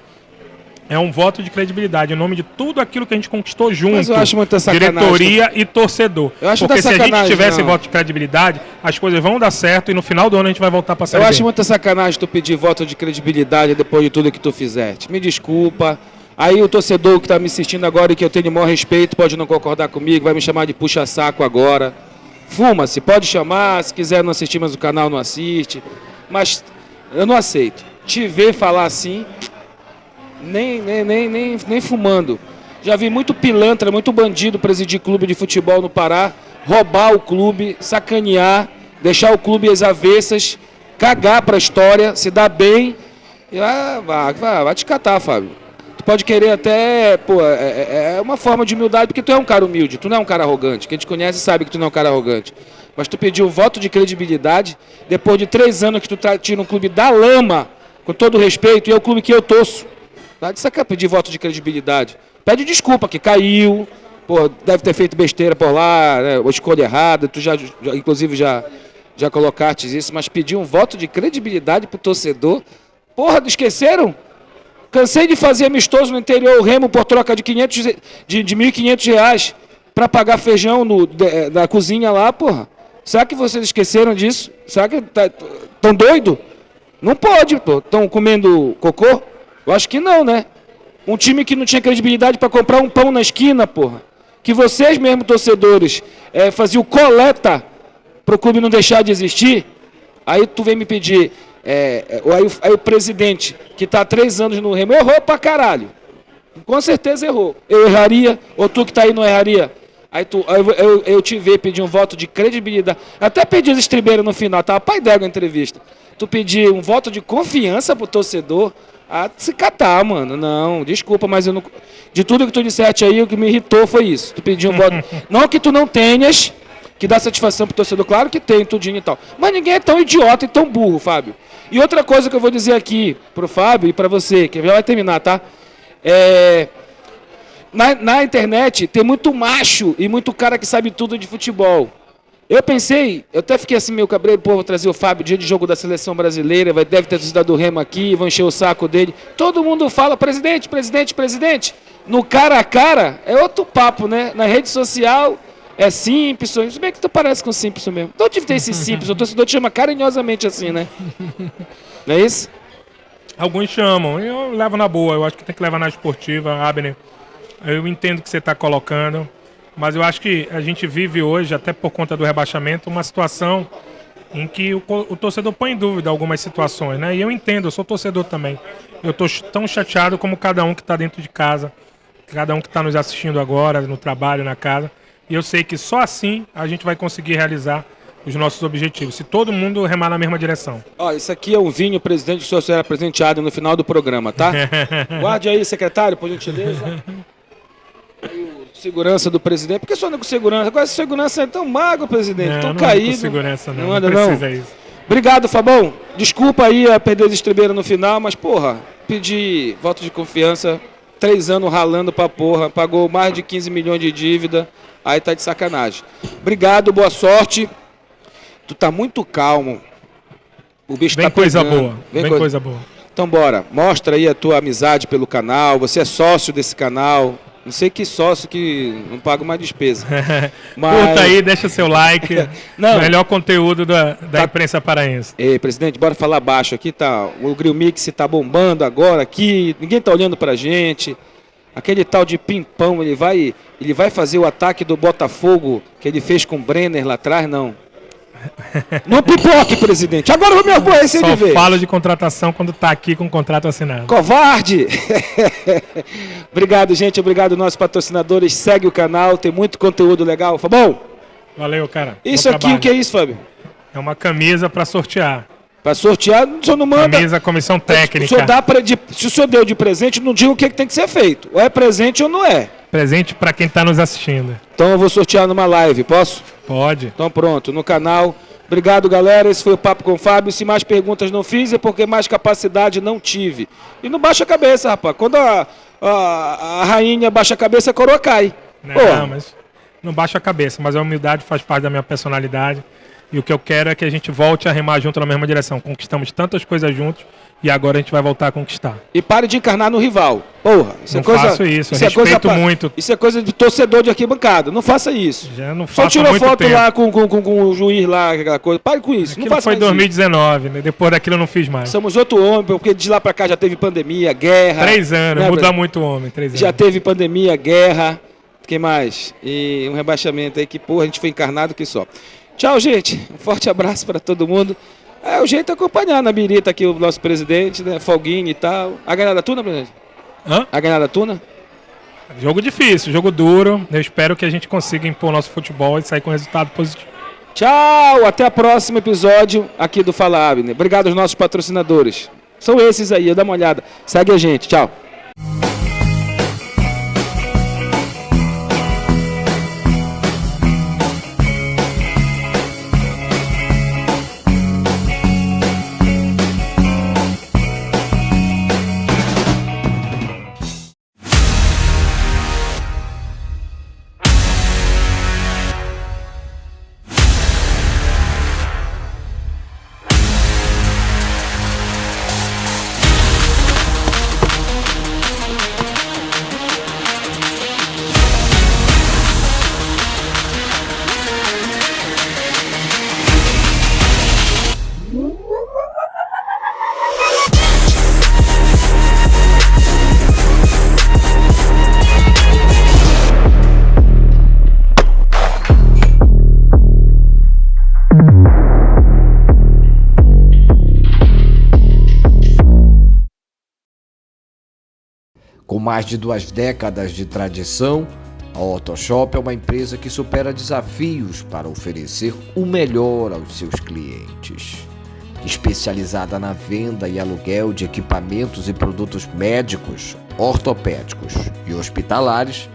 é um voto de credibilidade em nome de tudo aquilo que a gente conquistou junto, mas eu acho muita sacanagem, diretoria e torcedor. Porque se a gente tivesse voto de credibilidade, as coisas vão dar certo e no final do ano a gente vai voltar para a Série B. Eu acho muita sacanagem tu pedir voto de credibilidade depois de tudo que tu fizeste. Me desculpa, Aí o torcedor que está me assistindo agora e que eu tenho o maior respeito pode não concordar comigo, vai me chamar de puxa-saco agora. Fuma-se, pode chamar, se quiser não assistir mais o canal, não assiste. Mas eu não aceito. Te ver falar assim, nem fumando. Já vi muito pilantra, muito bandido presidir clube de futebol no Pará, roubar o clube, sacanear, deixar o clube às avessas, cagar para a história, se dar bem. E vai te catar, Fábio. Tu pode querer até, pô, é uma forma de humildade, porque tu é um cara humilde, tu não é um cara arrogante. Quem te conhece sabe que tu não é um cara arrogante. Mas tu pediu um voto de credibilidade, depois de 3 anos que tu tira um clube da lama, com todo respeito, e é o clube que eu torço. Tá de sacanagem pedir voto de credibilidade. Pede desculpa que caiu, pô, deve ter feito besteira por lá, né, ou escolha errada, tu inclusive já colocaste isso, mas pedir um voto de credibilidade pro torcedor. Porra, esqueceram? Cansei de fazer amistoso no interior, o Remo por troca de R$1.500 para pagar feijão da cozinha lá, porra. Será que vocês esqueceram disso? Será que tão doido? Não pode, pô. Estão comendo cocô? Eu acho que não, né? Um time que não tinha credibilidade para comprar um pão na esquina, porra. Que vocês mesmo, torcedores, faziam coleta para o clube não deixar de existir. Aí tu vem me pedir... Aí o presidente, que está há 3 anos no Remo, errou pra caralho. Com certeza errou. Eu erraria, ou tu que está aí não erraria. Aí eu te ver pedir um voto de credibilidade. Até pedi as estribeiras no final, tava pai d'égua a entrevista. Tu pedir um voto de confiança pro torcedor, se catar, mano. Não, desculpa, mas eu não... De tudo que tu disseste aí, o que me irritou foi isso. Tu pediu um voto... Não que tu não tenhas, que dá satisfação pro torcedor, claro que tem, tudinho e tal. Mas ninguém é tão idiota e tão burro, Fábio. E outra coisa que eu vou dizer aqui pro Fábio e pra você, que já vai terminar, tá? Na internet tem muito macho e muito cara que sabe tudo de futebol. Eu até fiquei assim meio cabreiro, pô, vou trazer o Fábio, dia de jogo da seleção brasileira, deve ter torcida do Remo aqui, vão encher o saco dele. Todo mundo fala, presidente, presidente, presidente. No cara a cara é outro papo, né? Na rede social é Simpson. Se bem que tu parece com o Simpson mesmo. Então deve ter esse Simpson, o torcedor te chama carinhosamente assim, né? Não é isso? Alguns chamam, eu levo na boa, eu acho que tem que levar na esportiva, Abner. Eu entendo o que você está colocando, mas eu acho que a gente vive hoje, até por conta do rebaixamento, uma situação em que o torcedor põe em dúvida algumas situações, né? E eu entendo, eu sou torcedor também. Eu estou tão chateado como cada um que está dentro de casa, cada um que está nos assistindo agora, no trabalho, na casa. E eu sei que só assim a gente vai conseguir realizar os nossos objetivos, se todo mundo remar na mesma direção. Ó, isso aqui é um vinho, presidente, que o senhor será presenteado no final do programa, tá? Guarde aí, secretário, por gentileza. O segurança do presidente. Por que só anda com segurança? Agora essa segurança é tão magro, presidente, tão caído. Não segurança não, anda, não precisa isso. Obrigado, Fabão. Desculpa aí a perder as estribeiras no final, mas, porra, pedi voto de confiança, 3 anos ralando pra porra, pagou mais de 15 milhões de dívida, aí tá de sacanagem. Obrigado, boa sorte. Tu tá muito calmo. O bicho vem tá coisa pegando. boa, vem coisa boa. Então bora, mostra aí a tua amizade pelo canal, você é sócio desse canal. Não sei que sócio que não paga mais despesa. Mas... Curta aí, deixa seu like. Não, melhor conteúdo da imprensa paraense. Ei, presidente, bora falar baixo aqui, tá? O Grill Mix tá bombando agora aqui, ninguém tá olhando pra gente. Aquele tal de Pimpão, ele vai fazer o ataque do Botafogo que ele fez com o Brenner lá atrás, não. Não pipoque, presidente. Agora eu vou me aborrecer de ver. Só falo de contratação quando tá aqui com o contrato assinado. Covarde! Obrigado, gente. Obrigado, nossos patrocinadores. Segue o canal, tem muito conteúdo legal. Fabão? Valeu, cara. Isso aqui, o que é isso, Fábio? É uma camisa para sortear. Para sortear, o senhor não manda. Camisa, comissão técnica. Se o senhor deu de presente, não diga o que tem que ser feito. Ou é presente ou não é. Presente para quem está nos assistindo. Então eu vou sortear numa live, posso? Pode. Então pronto, no canal. Obrigado, galera. Esse foi o Papo com o Fábio. Se mais perguntas não fiz, é porque mais capacidade não tive. E não baixa a cabeça, rapaz. Quando a rainha baixa a cabeça, a coroa cai. Não, mas não baixa a cabeça. Mas a humildade faz parte da minha personalidade. E o que eu quero é que a gente volte a remar junto na mesma direção. Conquistamos tantas coisas juntos e agora a gente vai voltar a conquistar. E pare de encarnar no rival. Porra, isso Não é coisa, faço isso, eu é coisa respeito muito. Isso é coisa de torcedor de arquibancada. Não faça isso. Já não Só faço há tirou muito foto tempo. lá com o juiz lá, aquela coisa. Pare com isso. Aquilo não faça foi em mais 2019, né? Depois daquilo eu não fiz mais. isso. Somos outro homem, porque de lá pra cá já teve pandemia, guerra. 3 anos, né, muda Breno? muito o homem, 3 anos. Já teve pandemia, guerra. O que mais? E um rebaixamento aí que, porra, a gente foi encarnado que só. Tchau, gente. Um forte abraço pra todo mundo. É o jeito de acompanhar na birita aqui o nosso presidente, né? Folguinho e tal. A ganhada tuna, presidente? Hã? A ganhada tuna? Jogo difícil, jogo duro. Eu espero que a gente consiga impor nosso futebol e sair com resultado positivo. Tchau, até o próximo episódio aqui do Fala Abner. Obrigado aos nossos patrocinadores. São esses aí, dá uma olhada. Segue a gente, tchau. Com mais de 2 décadas de tradição, a Ortoshop é uma empresa que supera desafios para oferecer o melhor aos seus clientes. Especializada na venda e aluguel de equipamentos e produtos médicos, ortopédicos e hospitalares,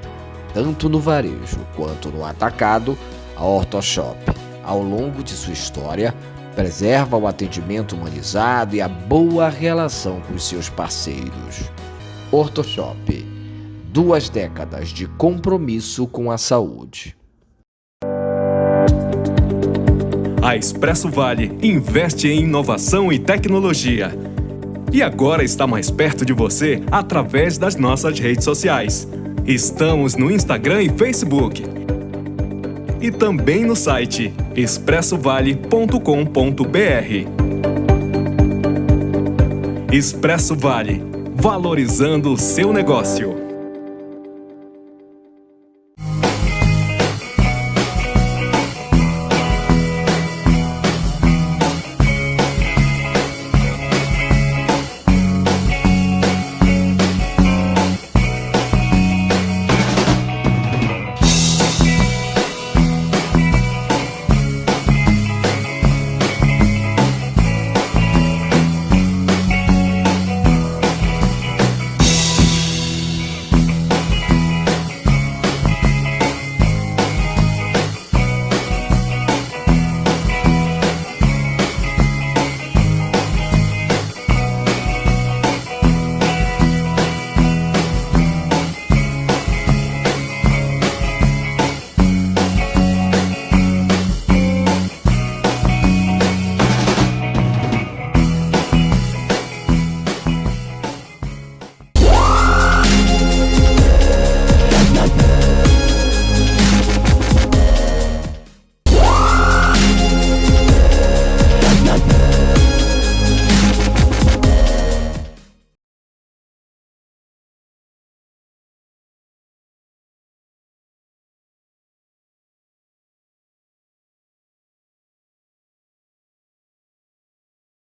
tanto no varejo quanto no atacado, a Ortoshop, ao longo de sua história, preserva o atendimento humanizado e a boa relação com os seus parceiros. Ortoshop, 2 décadas de compromisso com a saúde. A Expresso Vale investe em inovação e tecnologia. E agora está mais perto de você através das nossas redes sociais. Estamos no Instagram e Facebook. E também no site expressovale.com.br. Expresso Vale, valorizando o seu negócio.